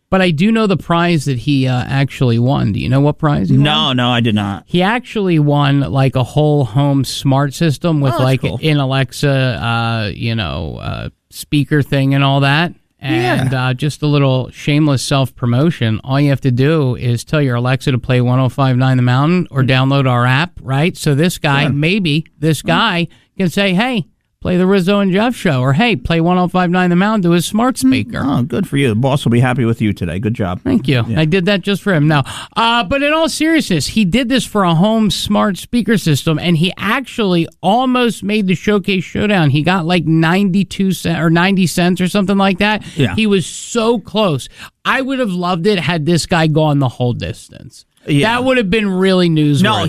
[SPEAKER 1] but I do know the prize that he actually won. Do you know what prize he won?
[SPEAKER 2] No, I did not.
[SPEAKER 1] He actually won like a whole home smart system with
[SPEAKER 2] that's cool.
[SPEAKER 1] an Alexa, speaker thing and all that. And just a little shameless self-promotion. All you have to do is tell your Alexa to play 105.9 The Mountain or download our app, right? So this guy, maybe this guy can say, hey, play the Rizzo and Jeff Show, or hey, play 105.9 The Mountain to his smart speaker.
[SPEAKER 2] Oh, good for you. The boss will be happy with you today. Good job.
[SPEAKER 1] Thank you.
[SPEAKER 2] Yeah.
[SPEAKER 1] I did that just for him. Now, but in all seriousness, he did this for a home smart speaker system, and he actually almost made the Showcase Showdown. He got like 92 cents or 90 cents or something like that.
[SPEAKER 2] Yeah.
[SPEAKER 1] He was so close. I would have loved it had this guy gone the whole distance.
[SPEAKER 2] Yeah.
[SPEAKER 1] That would have been really newsworthy.
[SPEAKER 2] No,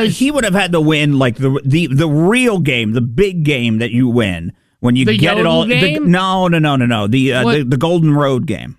[SPEAKER 2] he would have had to win like the real game, the big game that you win when you
[SPEAKER 1] The
[SPEAKER 2] get it all.
[SPEAKER 1] Yodel game?
[SPEAKER 2] No. The Golden Road game.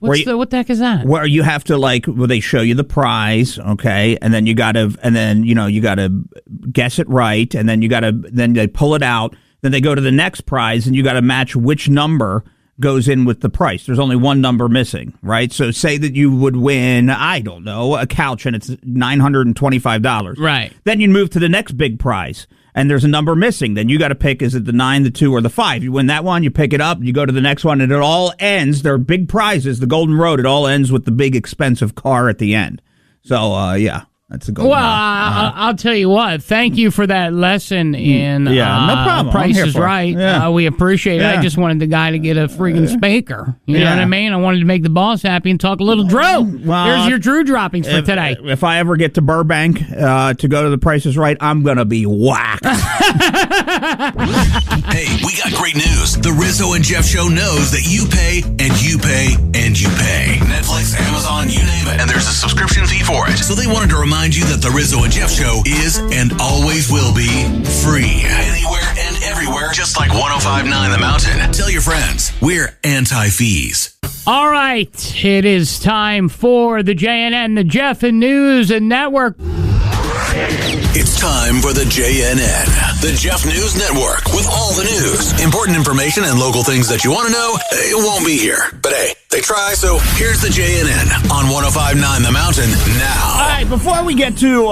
[SPEAKER 1] what the heck is that?
[SPEAKER 2] Where you have to they show you the prize, okay, and then you gotta guess it right, and then they pull it out, then they go to the next prize, and you gotta match which number goes in with the price. There's only one number missing, right? So say that you would win, I don't know, a couch and it's $925.
[SPEAKER 1] Right.
[SPEAKER 2] Then you move to the next big prize and there's a number missing. Then you got to pick, is it the 9, the 2, or the 5? You win that one, you pick it up, you go to the next one, and it all ends. They're big prizes, the Golden Road. It all ends with the big expensive car at the end. So, that's a Golden Road.
[SPEAKER 1] I'll tell you what. Thank you for that lesson in
[SPEAKER 2] no problem.
[SPEAKER 1] Price
[SPEAKER 2] I'm here
[SPEAKER 1] is
[SPEAKER 2] for it.
[SPEAKER 1] Right.
[SPEAKER 2] Yeah.
[SPEAKER 1] We appreciate it. I
[SPEAKER 2] Yeah.
[SPEAKER 1] just wanted the guy to get a freaking speaker. You know what I mean? I wanted to make the boss happy and talk a little Drew. Here's your Drew droppings for today.
[SPEAKER 2] If I ever get to Burbank to go to the Price is Right, I'm going to be whacked.
[SPEAKER 3] Hey, we got great news. The Rizzo and Jeff Show knows that you pay and you pay and you pay. Netflix, Amazon, you name it. And there's a subscription fee for it. So they wanted to remind you that the Rizzo and Jeff Show is and always will be free. Anywhere and everywhere, just like 105.9 The Mountain. Tell your friends, we're anti-fees.
[SPEAKER 1] All right. It is time for the JNN, the Jeff and News and Network.
[SPEAKER 3] It's time for the JNN, the Jeff News Network, with all the news, important information, and local things that you want to know. It won't be here, but hey, they try, so here's the JNN on 105.9 The Mountain now.
[SPEAKER 2] All right, before we get to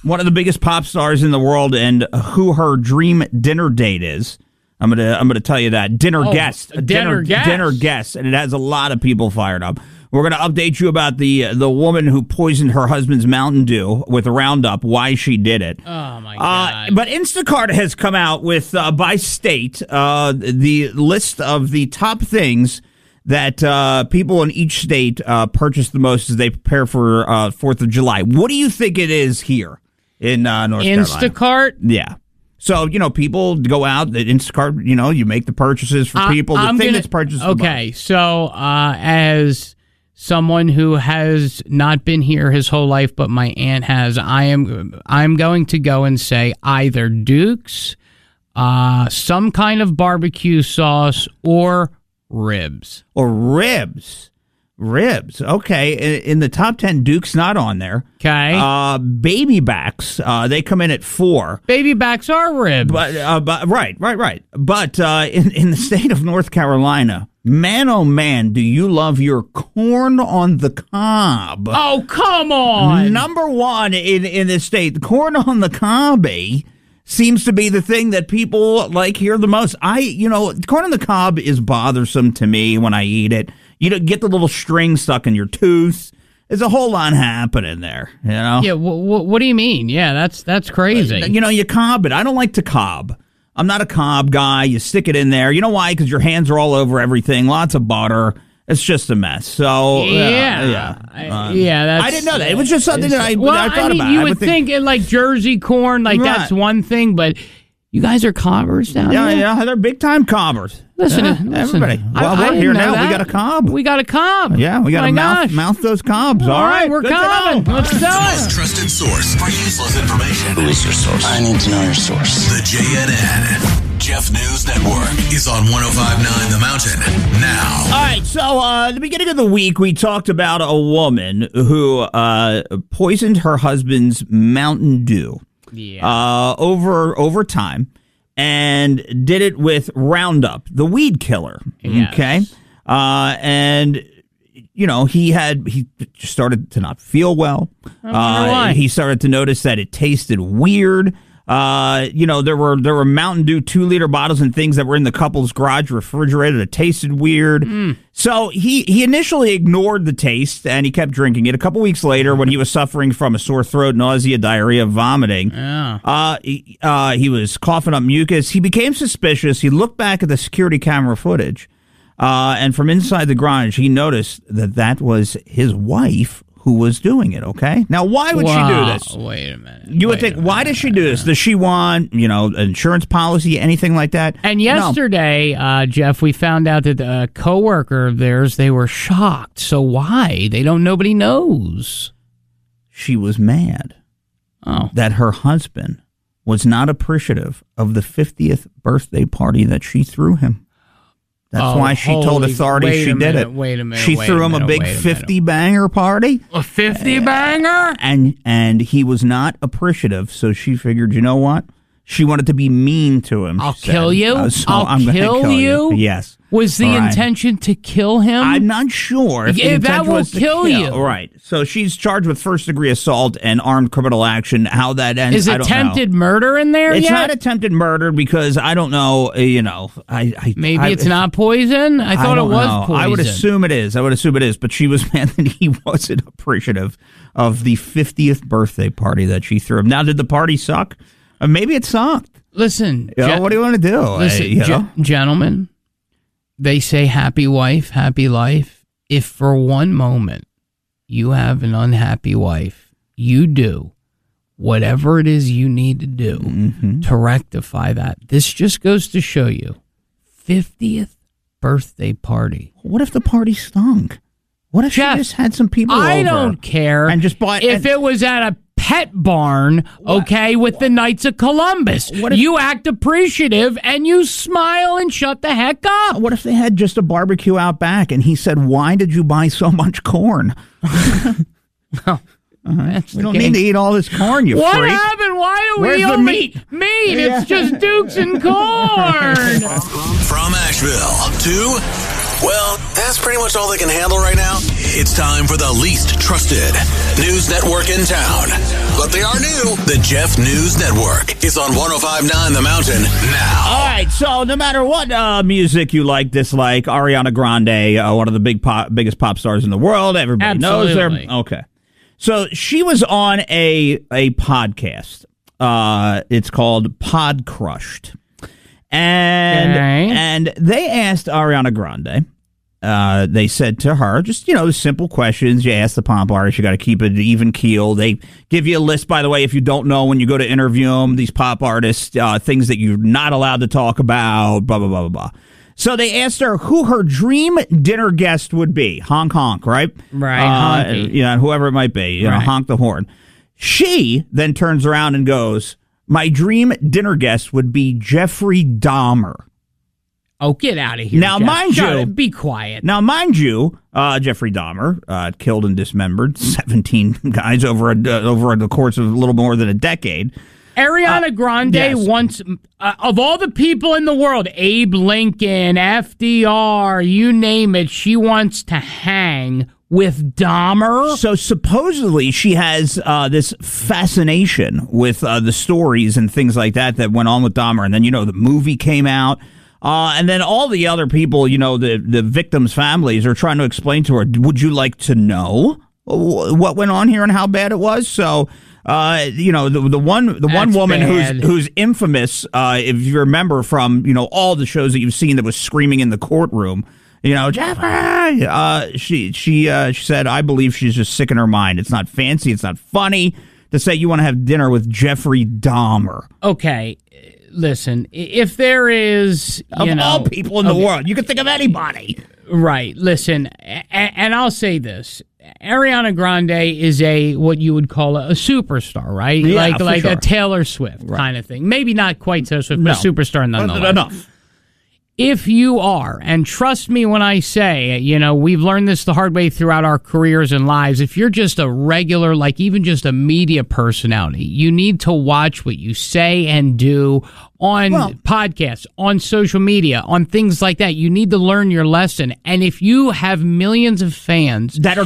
[SPEAKER 2] one of the biggest pop stars in the world and who her dream dinner date is, I'm gonna tell you that dinner guest,
[SPEAKER 1] dinner
[SPEAKER 2] guest, and it has a lot of people fired up. We're going to update you about the woman who poisoned her husband's Mountain Dew with Roundup, why she did it.
[SPEAKER 1] Oh, my God.
[SPEAKER 2] But Instacart has come out with, by state, the list of the top things that people in each state purchase the most as they prepare for 4th of July. What do you think it is here in North Carolina?
[SPEAKER 1] Instacart?
[SPEAKER 2] Yeah. So, people go out at Instacart, you make the purchases for people. The thing that's purchased the most.
[SPEAKER 1] Okay, so as someone who has not been here his whole life, but my aunt has. I'm going to go and say either Duke's, some kind of barbecue sauce, or ribs.
[SPEAKER 2] Ribs. Okay. In the top 10, Duke's not on there.
[SPEAKER 1] Okay.
[SPEAKER 2] Baby backs, they come in at 4.
[SPEAKER 1] Baby backs are ribs.
[SPEAKER 2] But right. But in the state of North Carolina, man, oh man, do you love your corn on the cob?
[SPEAKER 1] Oh, come on.
[SPEAKER 2] Number 1 in the state, the corn on the cob seems to be the thing that people like here the most. Corn on the cob is bothersome to me when I eat it. You don't get the little string stuck in your tooth. There's a whole lot happening there, you know?
[SPEAKER 1] Yeah, what do you mean? Yeah, that's crazy.
[SPEAKER 2] You cob it. I don't like to cob. I'm not a cob guy. You stick it in there. You know why? Because your hands are all over everything. Lots of butter. It's just a mess. So,
[SPEAKER 1] yeah.
[SPEAKER 2] I didn't know that. It was just something that I thought about.
[SPEAKER 1] You would think like Jersey corn, that's one thing, but you guys are cobbers down there?
[SPEAKER 2] Yeah, they're big-time cobbers.
[SPEAKER 1] Listen,
[SPEAKER 2] everybody. Well, we're here now. We got a cob.
[SPEAKER 1] We got a cob.
[SPEAKER 2] Yeah, we got to mouth those cobs. All right,
[SPEAKER 1] we're cobbing. Let's do it.
[SPEAKER 3] The most trusted source for useless information.
[SPEAKER 12] Who is your source? I need to know your source.
[SPEAKER 3] The JNN Jeff News Network is on 105.9 The Mountain now.
[SPEAKER 2] All right, so at the beginning of the week, we talked about a woman who poisoned her husband's Mountain Dew over time. And did it with Roundup, the weed killer.
[SPEAKER 1] Yes.
[SPEAKER 2] Okay, and he just started to not feel well.
[SPEAKER 1] Why.
[SPEAKER 2] He started to notice that it tasted weird. There were Mountain Dew 2-liter bottles and things that were in the couple's garage refrigerator that tasted weird. So he initially ignored the taste and he kept drinking it. A couple weeks later, when he was suffering from a sore throat, nausea, diarrhea, vomiting, he was coughing up mucus. He became suspicious. He looked back at the security camera footage, and from inside the garage, he noticed that was his wife who was doing it, okay? Now, why would she do this?
[SPEAKER 1] Wait a minute.
[SPEAKER 2] You would think, why does she do this? Does she want, an insurance policy, anything like that?
[SPEAKER 1] And yesterday, Jeff, we found out that a coworker of theirs, they were shocked. So why? Nobody knows.
[SPEAKER 2] She was mad that her husband was not appreciative of the 50th birthday party that she threw him. That's why she told authorities she did it.
[SPEAKER 1] Wait a minute.
[SPEAKER 2] She threw him a big 50-banger party.
[SPEAKER 1] A 50-banger?
[SPEAKER 2] And he was not appreciative, so she figured, you know what? She wanted to be mean to him.
[SPEAKER 1] I'll kill you? I'm gonna kill you?
[SPEAKER 2] Yes.
[SPEAKER 1] Was the intention to kill him?
[SPEAKER 2] I'm not sure. If
[SPEAKER 1] that will kill you.
[SPEAKER 2] Right. So she's charged with first-degree assault and armed criminal action. How that ends,
[SPEAKER 1] is
[SPEAKER 2] I don't know.
[SPEAKER 1] attempted murder in there
[SPEAKER 2] It's
[SPEAKER 1] yet?
[SPEAKER 2] not attempted murder because I don't know,
[SPEAKER 1] Maybe it's not poison? I thought it was poison.
[SPEAKER 2] I would assume it is. But she was mad that he wasn't appreciative of the 50th birthday party that she threw him. Now, did the party suck? Maybe it sucked.
[SPEAKER 1] Listen.
[SPEAKER 2] What do you want to do?
[SPEAKER 1] Listen, gentlemen, they say happy wife, happy life. If for one moment you have an unhappy wife, you do whatever it is you need to do to rectify that. This just goes to show you, 50th birthday party.
[SPEAKER 2] What if the party stunk? What if
[SPEAKER 1] Jeff,
[SPEAKER 2] she just had some people over?
[SPEAKER 1] I don't care.
[SPEAKER 2] And just bought...
[SPEAKER 1] If it was at a pet barn, okay, with the Knights of Columbus. You act appreciative and you smile and shut the heck up.
[SPEAKER 2] What if they had just a barbecue out back and he said, why did you buy so much corn? We don't need to eat all this corn, you
[SPEAKER 1] what
[SPEAKER 2] freak.
[SPEAKER 1] What happened? Why do
[SPEAKER 2] Where's
[SPEAKER 1] we
[SPEAKER 2] the
[SPEAKER 1] only meat? It's just Dukes and corn.
[SPEAKER 3] From Asheville to... well, that's pretty much all they can handle right now. It's time for the least trusted news network in town. But they are new. The Jeff News Network is on 105.9 The Mountain now.
[SPEAKER 2] All right, so no matter what music you like, dislike, Ariana Grande, one of the biggest pop stars in the world, everybody knows her. Okay. So she was on a podcast. It's called Pod Crushed. And they asked Ariana Grande, they said to her, just, simple questions. You ask the pop artist, you got to keep it even keel. They give you a list, by the way, if you don't know, when you go to interview them, these pop artists, things that you're not allowed to talk about, blah, blah, blah, blah, blah. So they asked her who her dream dinner guest would be. Honk, honk, right?
[SPEAKER 1] Right, honky.
[SPEAKER 2] Yeah, whoever it might be. You know, honk the horn. She then turns around and goes, my dream dinner guest would be Jeffrey Dahmer.
[SPEAKER 1] Oh, get out of here,
[SPEAKER 2] Now,
[SPEAKER 1] Jeff.
[SPEAKER 2] mind you...
[SPEAKER 1] Be quiet.
[SPEAKER 2] Now, mind you, Jeffrey Dahmer killed and dismembered 17 guys over the course of a little more than a decade.
[SPEAKER 1] Ariana Grande wants, of all the people in the world, Abe Lincoln, FDR, you name it, she wants to hang with Dahmer.
[SPEAKER 2] So supposedly she has this fascination with the stories and things like that went on with Dahmer. And then, the movie came out. And then all the other people, the victims' families are trying to explain to her, would you like to know what went on here and how bad it was? So... the one woman who's infamous, if you remember from all the shows that you've seen that was screaming in the courtroom, Jeffrey, she said, I believe she's just sick in her mind. It's not fancy, it's not funny to say you want to have dinner with Jeffrey Dahmer.
[SPEAKER 1] Okay, listen, if there is
[SPEAKER 2] all people in the world, you can think of anybody.
[SPEAKER 1] Right. Listen, and I'll say this. Ariana Grande is what you would call a superstar, right?
[SPEAKER 2] Yeah,
[SPEAKER 1] like
[SPEAKER 2] sure.
[SPEAKER 1] a Taylor Swift kind of thing. Maybe not quite Taylor Swift, but a superstar nonetheless.
[SPEAKER 2] Enough.
[SPEAKER 1] If you are, and trust me when I say, we've learned this the hard way throughout our careers and lives, if you're just a regular, like even just a media personality, you need to watch what you say and do on podcasts, on social media, on things like that. You need to learn your lesson. And if you have millions of fans
[SPEAKER 2] that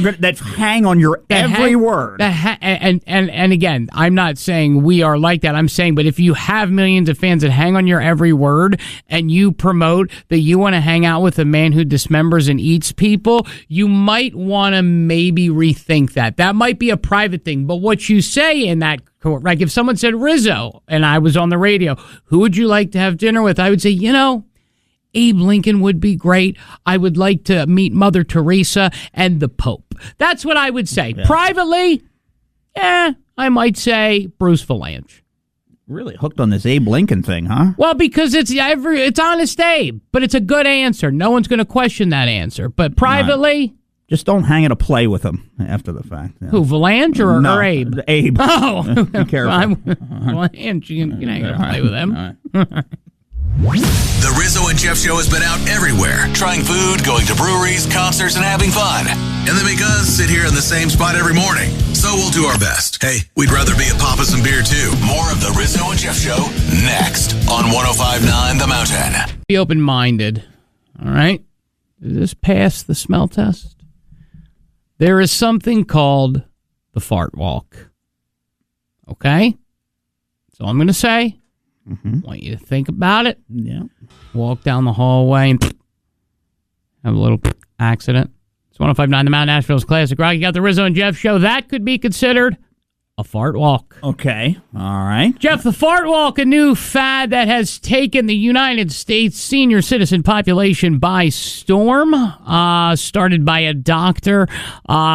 [SPEAKER 2] hang on your every word,
[SPEAKER 1] and again, I'm not saying we are like that. I'm saying, but if you have millions of fans that hang on your every word, and you promote that you want to hang out with a man who dismembers and eats people, you might want to maybe rethink that. That might be a private thing, but what you say in that court, like if someone said Rizzo and I was on the radio, who would you like to have dinner with? I would say, Abe Lincoln would be great. I would like to meet Mother Teresa and the Pope. That's what I would say. Yeah. Privately, I might say Bruce Valanche.
[SPEAKER 2] Really hooked on this Abe Lincoln thing, huh?
[SPEAKER 1] Well, because it's honest Abe, but it's a good answer. No one's going to question that ansser. But privately...
[SPEAKER 2] Just don't hang at a play with him after the fact. Yeah.
[SPEAKER 1] Who, Valanche or Abe?
[SPEAKER 2] Abe.
[SPEAKER 1] Oh.
[SPEAKER 2] Be careful.
[SPEAKER 1] Valanche, you can hang at a play with him.
[SPEAKER 3] The Rizzo and Jeff Show has been out everywhere, trying food, going to breweries, concerts, and having fun. And they make us sit here in the same spot every morning. So we'll do our best. Hey, we'd rather be at Papa's and Beer, too. More of the Rizzo and Jeff Show next on 105.9 The Mountain.
[SPEAKER 1] Be open-minded, all right? Does this pass the smell test? There is something called the fart walk. Okay? That's all I'm going to say. I want you to think about it.
[SPEAKER 2] Yeah.
[SPEAKER 1] Walk down the hallway and have a little accident. It's 105.9 The Mountain, Asheville's classic rock. You got the Rizzo and Jeff Show. That could be considered a fart walk.
[SPEAKER 2] Okay. All right.
[SPEAKER 1] Jeff, the fart walk, a new fad that has taken the United States senior citizen population by storm, started by a doctor.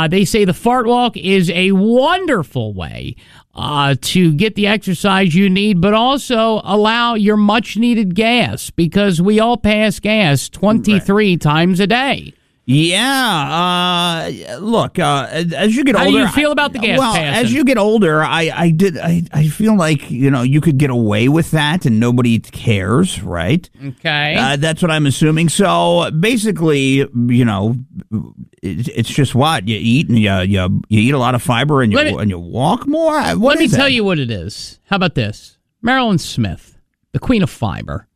[SPEAKER 1] They say the fart walk is a wonderful way to get the exercise you need, but also allow your much-needed gas, because we all pass gas 23 times a day.
[SPEAKER 2] Yeah, look, as you get older...
[SPEAKER 1] How do you feel about the gas passing?
[SPEAKER 2] As you get older, I feel like, you could get away with that and nobody cares, right?
[SPEAKER 1] Okay.
[SPEAKER 2] That's what I'm assuming. So, basically, it's just what? You eat and you eat a lot of fiber and you walk more?
[SPEAKER 1] Let me tell you what it is. How about this? Marilyn Smith, the queen of fiber,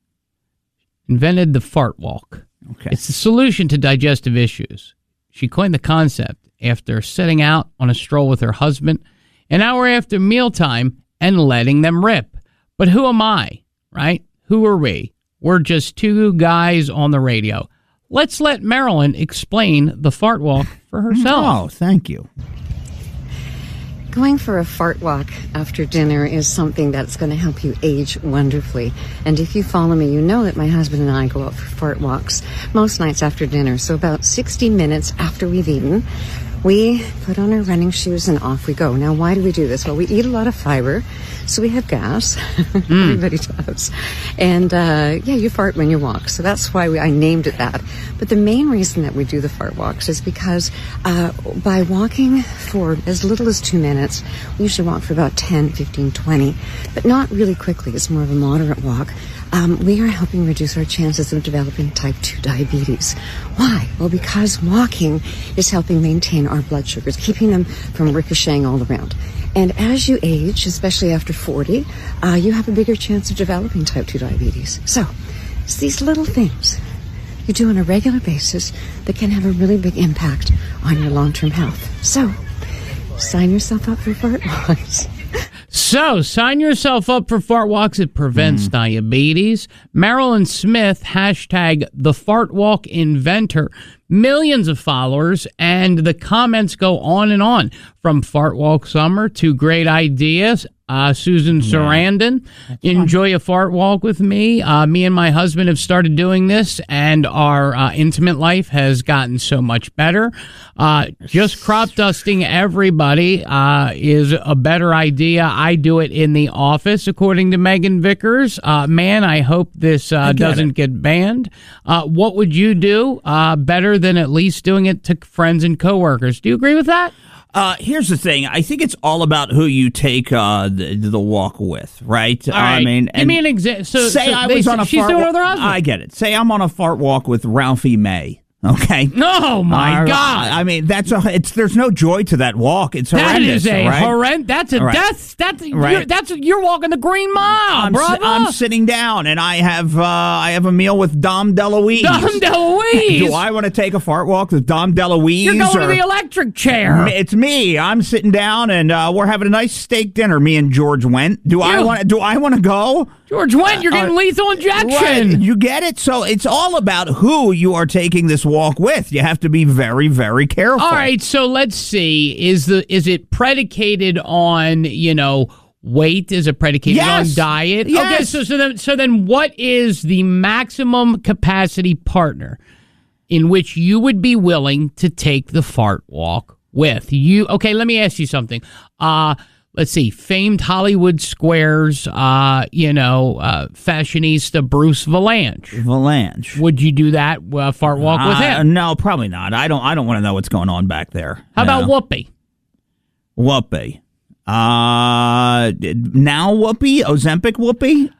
[SPEAKER 1] invented the fart walk.
[SPEAKER 2] Okay.
[SPEAKER 1] It's the solution to digestive issues. She coined the concept after setting out on a stroll with her husband an hour after mealtime and letting them rip. But who am I, right? Who are we? We're just two guys on the radio. Let's let Marilyn explain the fart walk for herself.
[SPEAKER 2] Oh, thank you.
[SPEAKER 7] Going for a fart walk after dinner is something that's going to help you age wonderfully. And if you follow me, you know that my husband and I go out for fart walks most nights after dinner. So about 60 minutes after we've eaten, We put on our running shoes and off we go. Now, why do we do this? Well, we eat a lot of fiber, so we have gas. Everybody does. And, you fart when you walk. So that's why I named it that. But the main reason that we do the fart walks is because by walking for as little as 2 minutes, we usually walk for about 10, 15, 20, but not really quickly. It's more of a moderate walk. We are helping reduce our chances of developing type 2 diabetes. Why? Well, because walking is helping maintain our blood sugars, keeping them from ricocheting all around. And as you age, especially after 40, you have a bigger chance of developing type 2 diabetes. So, it's these little things you do on a regular basis that can have a really big impact on your long-term health. So, sign yourself up for fart walks.
[SPEAKER 1] So, sign yourself up for fart walks. It prevents diabetes. Marilyn Smith, hashtag the fart walk inventor. Millions of followers, and the comments go on and on. From fart walk summer to great ideas. Susan Sarandon, enjoy a fart walk with me. Me and my husband have started doing this, and our intimate life has gotten so much better. Just crop dusting everybody is a better idea. I do it in the office, according to Megan Vickers. Man, I hope this doesn't get banned. What would you do better than at least doing it to friends and coworkers? Do you agree with that?
[SPEAKER 2] Here's the thing. I think it's all about who you take the walk with, right?
[SPEAKER 1] All right.
[SPEAKER 2] I mean,
[SPEAKER 1] give me an example.
[SPEAKER 2] Say I was on a
[SPEAKER 1] she's
[SPEAKER 2] fart
[SPEAKER 1] doing it
[SPEAKER 2] walk.
[SPEAKER 1] with her husband.
[SPEAKER 2] I get it. Say I'm on a fart walk with Ralphie May. Okay.
[SPEAKER 1] Oh my God!
[SPEAKER 2] I mean, there's no joy to that walk. It's horrendous.
[SPEAKER 1] That is a
[SPEAKER 2] right?
[SPEAKER 1] horrendous. That's a death. You're walking the Green Mile, brother.
[SPEAKER 2] I'm sitting down and I have a meal with Dom DeLuise.
[SPEAKER 1] Dom DeLuise.
[SPEAKER 2] Do I want to take a fart walk with Dom DeLuise?
[SPEAKER 1] You're going to the electric chair.
[SPEAKER 2] It's me. I'm sitting down and we're having a nice steak dinner. Me and George went. Do I want to go?
[SPEAKER 1] George went. You're getting lethal injection.
[SPEAKER 2] Right. You get it? So it's all about who you are taking this walk with. You have to be very, very careful.
[SPEAKER 1] All right. So let's see. Is it predicated on, weight? Is it predicated on diet?
[SPEAKER 2] Yes.
[SPEAKER 1] Okay. So then what is the maximum capacity partner in which you would be willing to take the fart walk with? Okay, let me ask you something. Let's see, famed Hollywood Squares, fashionista Bruce Valanche. Would you do that fart walk with him?
[SPEAKER 2] No, probably not. I don't want to know what's going on back there.
[SPEAKER 1] How about Whoopi?
[SPEAKER 2] Whoopi. Now Whoopi? Ozempic Whoopi?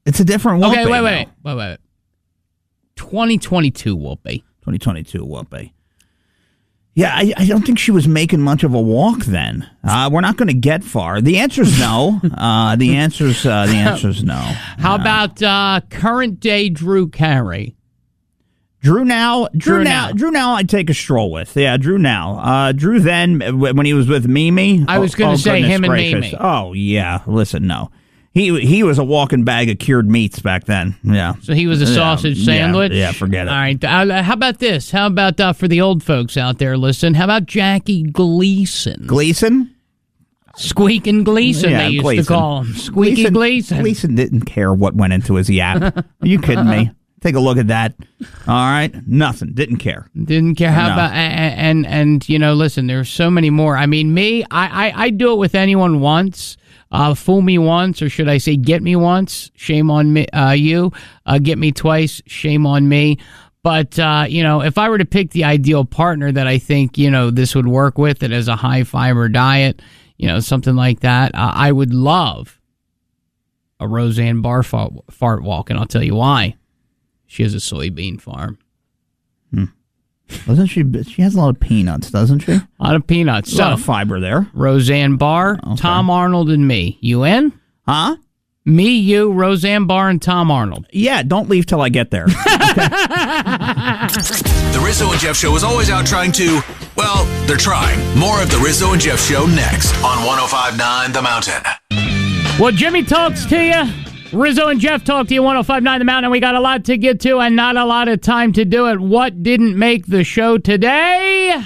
[SPEAKER 2] It's a different Whoopi.
[SPEAKER 1] Okay, wait. 2022 Whoopi.
[SPEAKER 2] 2022 Whoopi. Yeah, I don't think she was making much of a walk then. We're not going to get far. The answer's no. The answer's no.
[SPEAKER 1] How about current day Drew Carey?
[SPEAKER 2] Drew now, I'd take a stroll with. Yeah, Drew now. Drew then, when he was with Mimi.
[SPEAKER 1] I was going to say him and Mimi.
[SPEAKER 2] Oh, yeah. Listen, no. He was a walking bag of cured meats back then. Yeah.
[SPEAKER 1] So he was a sausage sandwich?
[SPEAKER 2] Yeah, forget it.
[SPEAKER 1] All right. How about this? How about for the old folks out there, listen, how about Jackie Gleason?
[SPEAKER 2] Gleason?
[SPEAKER 1] Squeaking Gleason, they used to call him. Squeaky Gleason.
[SPEAKER 2] Gleason didn't care what went into his yap. Are you kidding me? Take a look at that. All right. Nothing. Didn't care.
[SPEAKER 1] How about, and listen, there's so many more. I mean, me, I do it with anyone once. Fool me once, or should I say get me once, shame on me, you. Get me twice, shame on me. But, if I were to pick the ideal partner that I think, this would work with, that has a high-fiber diet, something like that, I would love a Roseanne Barr fart walk, and I'll tell you why. She has a soybean farm.
[SPEAKER 2] Doesn't she? She has a lot of peanuts, doesn't she? A
[SPEAKER 1] lot of peanuts.
[SPEAKER 2] A lot of fiber there.
[SPEAKER 1] Roseanne Barr, okay. Tom Arnold, and me. You in?
[SPEAKER 2] Huh?
[SPEAKER 1] Me, you, Roseanne Barr, and Tom Arnold.
[SPEAKER 2] Yeah, don't leave till I get there.
[SPEAKER 3] The Rizzo and Jeff Show is always out trying to, they're trying. More of the Rizzo and Jeff Show next on 105.9 The Mountain.
[SPEAKER 1] Well, Jimmy talks to you. Rizzo and Jeff talk to you, 105.9 The Mountain. We got a lot to get to and not a lot of time to do it. What didn't make the show today?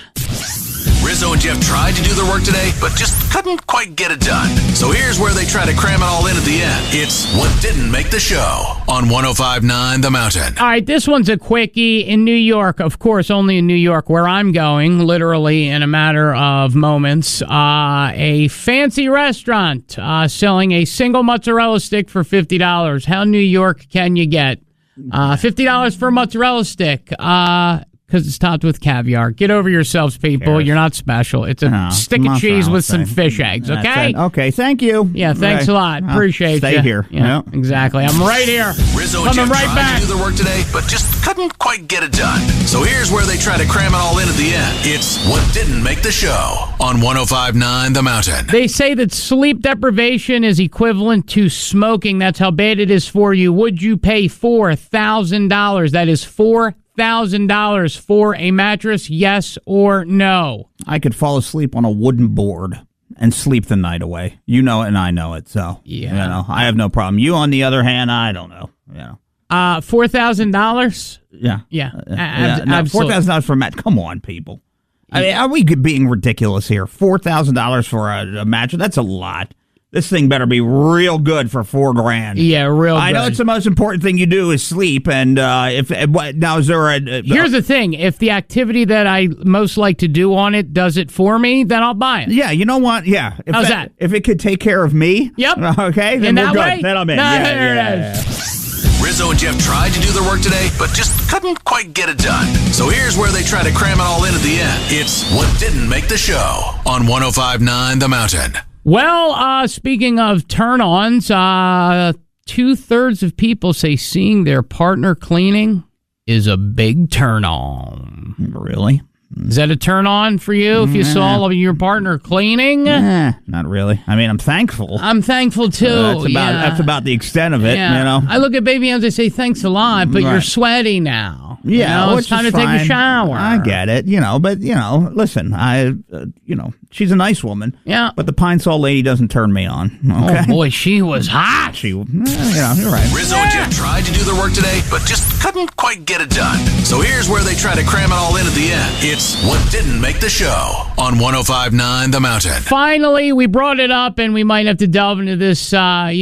[SPEAKER 3] Rizzo and Jeff tried to do their work today, but just couldn't quite get it done. So here's where they try to cram it all in at the end. It's what didn't make the show on 105.9 The Mountain.
[SPEAKER 1] All right, this one's a quickie. In New York, of course, only in New York, where I'm going, literally in a matter of moments, a fancy restaurant selling a single mozzarella stick for $50. How New York can you get? $50 for a mozzarella stick. Because it's topped with caviar. Get over yourselves, people. You're not special. It's a stick of cheese with some fish eggs, okay?
[SPEAKER 2] Okay, thank you.
[SPEAKER 1] Yeah, thanks a lot. Appreciate you.
[SPEAKER 2] Stay here.
[SPEAKER 1] Yeah, exactly. I'm right here.
[SPEAKER 3] Rizzo and Jeff tried to do their work today, but just couldn't quite get it done. So here's where they try to cram it all in at the end. It's what didn't make the show on 105.9 The Mountain.
[SPEAKER 1] They say that sleep deprivation is equivalent to smoking. That's how bad it is for you. Would you pay $4,000? That is $4,000 for a mattress, yes or no?
[SPEAKER 2] I could fall asleep on a wooden board and sleep the night away. You know it and I know it, so I have no problem. You, on the other hand, I don't know.
[SPEAKER 1] $4,000?
[SPEAKER 2] Yeah.
[SPEAKER 1] Absolutely.
[SPEAKER 2] $4,000 for a mattress. Come on, people. I mean, are we being ridiculous here? $4,000 for a mattress? That's a lot. This thing better be real good for $4,000.
[SPEAKER 1] Yeah, real good.
[SPEAKER 2] I know it's the most important thing you do is sleep. And now is there a...
[SPEAKER 1] Here's the thing. If the activity that I most like to do on it does it for me, then I'll buy it.
[SPEAKER 2] Yeah, you know what? Yeah.
[SPEAKER 1] How's that?
[SPEAKER 2] If it could take care of me.
[SPEAKER 1] Yep.
[SPEAKER 2] Okay, then we're good. Then I'm in.
[SPEAKER 1] Yeah.
[SPEAKER 3] Rizzo and Jeff tried to do their work today, but just couldn't quite get it done. So here's where they try to cram it all in at the end. It's what didn't make the show on 105.9 The Mountain.
[SPEAKER 1] Well, speaking of turn-ons, 2/3 of people say seeing their partner cleaning is a big turn-on.
[SPEAKER 2] Really?
[SPEAKER 1] Is that a turn-on for you if you saw your partner cleaning?
[SPEAKER 2] Not really. I mean, I'm thankful.
[SPEAKER 1] I'm thankful, too.
[SPEAKER 2] That's about the extent of it, you know?
[SPEAKER 1] I look at baby hands, I say, thanks a lot, but you're sweaty now.
[SPEAKER 2] Yeah,
[SPEAKER 1] it's time to take a shower.
[SPEAKER 2] I get it, but, listen, she's a nice woman.
[SPEAKER 1] Yeah.
[SPEAKER 2] But the Pine Sol lady doesn't turn me on. Okay?
[SPEAKER 1] Oh, boy, she was hot.
[SPEAKER 2] You're right.
[SPEAKER 3] Rizzo and Jeff tried to do their work today, but just couldn't quite get it done. So here's where they try to cram it all in at the end. It's what didn't make the show on 105.9 The Mountain.
[SPEAKER 1] Finally, we brought it up, and we might have to delve into this, sometime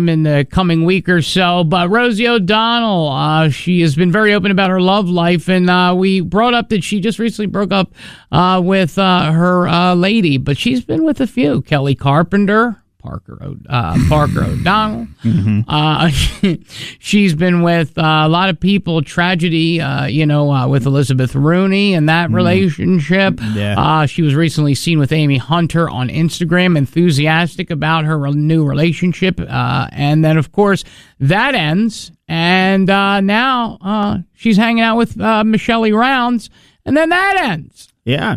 [SPEAKER 1] in the coming week or so. But Rosie O'Donnell, she has been very open about her love life, and we brought up that she just recently broke up with her lady, but she's been with a few. Kelly Carpenter, Parker O'Donnell. She's been with a lot of people. Tragedy, with Elizabeth Rooney and that relationship.
[SPEAKER 2] Yeah.
[SPEAKER 1] She was recently seen with Amy Hunter on Instagram, enthusiastic about her new relationship. And then, of course, that ends. And now she's hanging out with Michelle Rounds. And then that ends.
[SPEAKER 2] Yeah,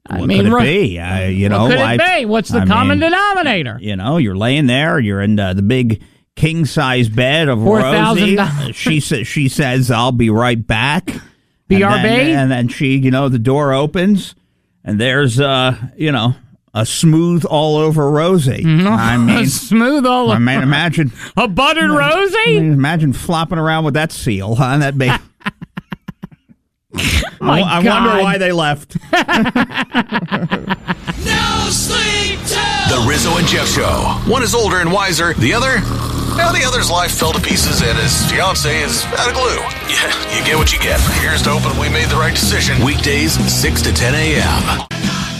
[SPEAKER 2] What could it be?
[SPEAKER 1] What could it be? What's the common denominator?
[SPEAKER 2] You're laying there. You're in the big king-size bed of
[SPEAKER 1] $4,000.
[SPEAKER 2] Rosie. She says, I'll be right back.
[SPEAKER 1] BRB?
[SPEAKER 2] And then she, the door opens, and there's, a smooth all over Rosie. I mean,
[SPEAKER 1] smooth all over.
[SPEAKER 2] I mean, imagine.
[SPEAKER 1] A buttered Rosie?
[SPEAKER 2] Imagine flopping around with that seal, huh? That big. I wonder why they left.
[SPEAKER 3] No sleep till The Rizzo and Jeff Show. One is older and wiser. The other's life fell to pieces and his fiance is out of glue. Yeah, you get what you get. Here's to hoping we made the right decision. Weekdays, 6 to 10 a.m.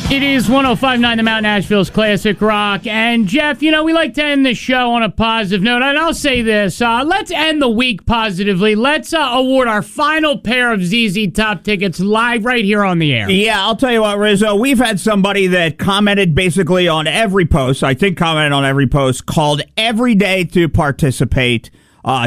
[SPEAKER 1] It is 105.9 The Mountain, Asheville's Classic Rock. And, Jeff, we like to end the show on a positive note. And I'll say this. Let's end the week positively. Let's award our final pair of ZZ Top tickets live right here on the air.
[SPEAKER 2] Yeah, I'll tell you what, Rizzo. We've had somebody that commented basically on every post, commented on every post, called every day to participate.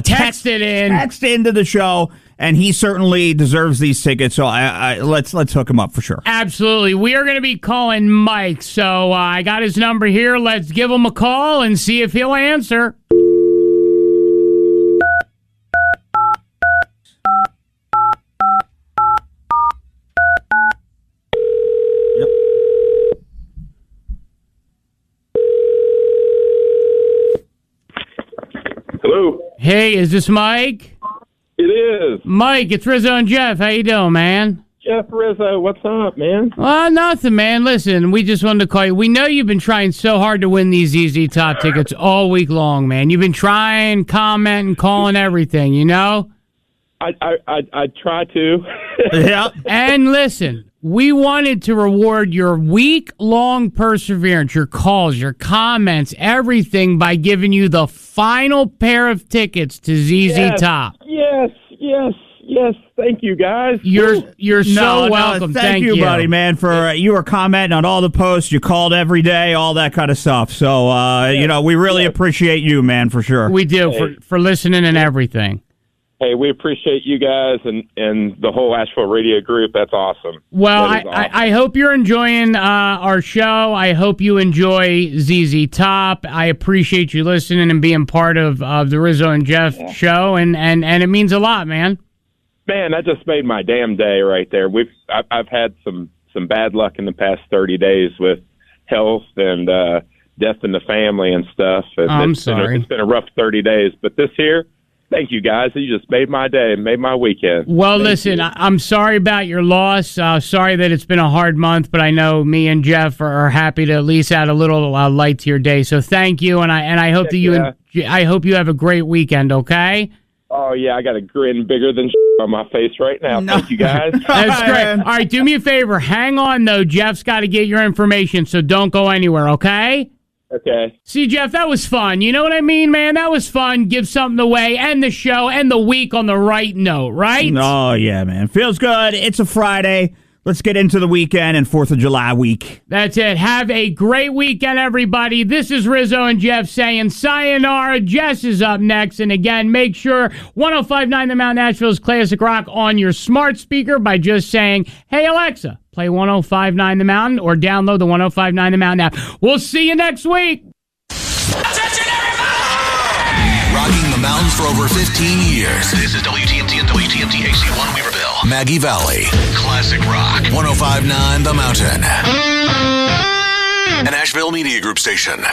[SPEAKER 2] Text it in. Text into the show. And he certainly deserves these tickets, so let's hook him up for sure.
[SPEAKER 1] Absolutely. We are going to be calling Mike, so I got his number here. Let's give him a call and see if he'll answer.
[SPEAKER 2] Yep.
[SPEAKER 8] Hello.
[SPEAKER 1] Hey, is this Mike?
[SPEAKER 8] It is.
[SPEAKER 1] Mike, it's Rizzo and Jeff. How you doing, man?
[SPEAKER 8] Chef Rizzo, what's up, man?
[SPEAKER 1] Well, nothing, man. Listen, we just wanted to call you. We know you've been trying so hard to win these ZZ Top tickets all week long, man. You've been trying, commenting, calling everything, you know?
[SPEAKER 8] I try to.
[SPEAKER 2] Yeah.
[SPEAKER 1] And listen, we wanted to reward your week-long perseverance, your calls, your comments, everything by giving you the final pair of tickets to ZZ Top.
[SPEAKER 8] Yes. Thank you, guys.
[SPEAKER 1] You're so welcome.
[SPEAKER 2] Thank you, buddy, man, for you were commenting on all the posts. You called every day, all that kind of stuff. So, you know, we really appreciate you, man, for sure.
[SPEAKER 1] We do, for listening and everything.
[SPEAKER 8] Hey, we appreciate you guys and the whole Asheville radio group. That's awesome.
[SPEAKER 1] Well,
[SPEAKER 8] awesome.
[SPEAKER 1] I hope you're enjoying our show. I hope you enjoy ZZ Top. I appreciate you listening and being part of the Rizzo and Jeff show, and it means a lot, man.
[SPEAKER 8] Man, that just made my damn day right there. I've had some bad luck in the past 30 days with health and death in the family and stuff. And
[SPEAKER 1] I'm sorry.
[SPEAKER 8] It's been a rough 30 days, but this year, thank you, guys. You just made my day, made my weekend.
[SPEAKER 1] Well, listen, I'm sorry about your loss. Sorry that it's been a hard month, but I know me and Jeff are happy to at least add a little light to your day. So thank you, and I hope I hope you have a great weekend. Okay.
[SPEAKER 8] Oh yeah, I got a grin bigger than on my face right now.
[SPEAKER 2] No.
[SPEAKER 8] Thank you, guys.
[SPEAKER 1] That's great. All right, do me a favor. Hang on though. Jeff's got to get your information, so don't go anywhere. Okay.
[SPEAKER 8] Okay.
[SPEAKER 1] See, Jeff, that was fun. You know what I mean, man? That was fun. Give something away, end the show, end the week on the right note, right?
[SPEAKER 2] Oh, yeah, man. Feels good. It's a Friday. Let's get into the weekend and 4th of July week.
[SPEAKER 1] That's it. Have a great weekend, everybody. This is Rizzo and Jeff saying sayonara. Jess is up next. And again, make sure 105.9 The Mount Asheville's Classic Rock on your smart speaker by just saying, hey, Alexa, play 105.9 The Mountain, or download the 105.9 The Mountain app. We'll see you next week.
[SPEAKER 3] Attention, everybody! Rocking the mountains for over 15 years. This is WTMT and WTMT HD1 Weaverville, Maggie Valley. Classic Rock, 105.9 The Mountain. An Asheville Media Group station.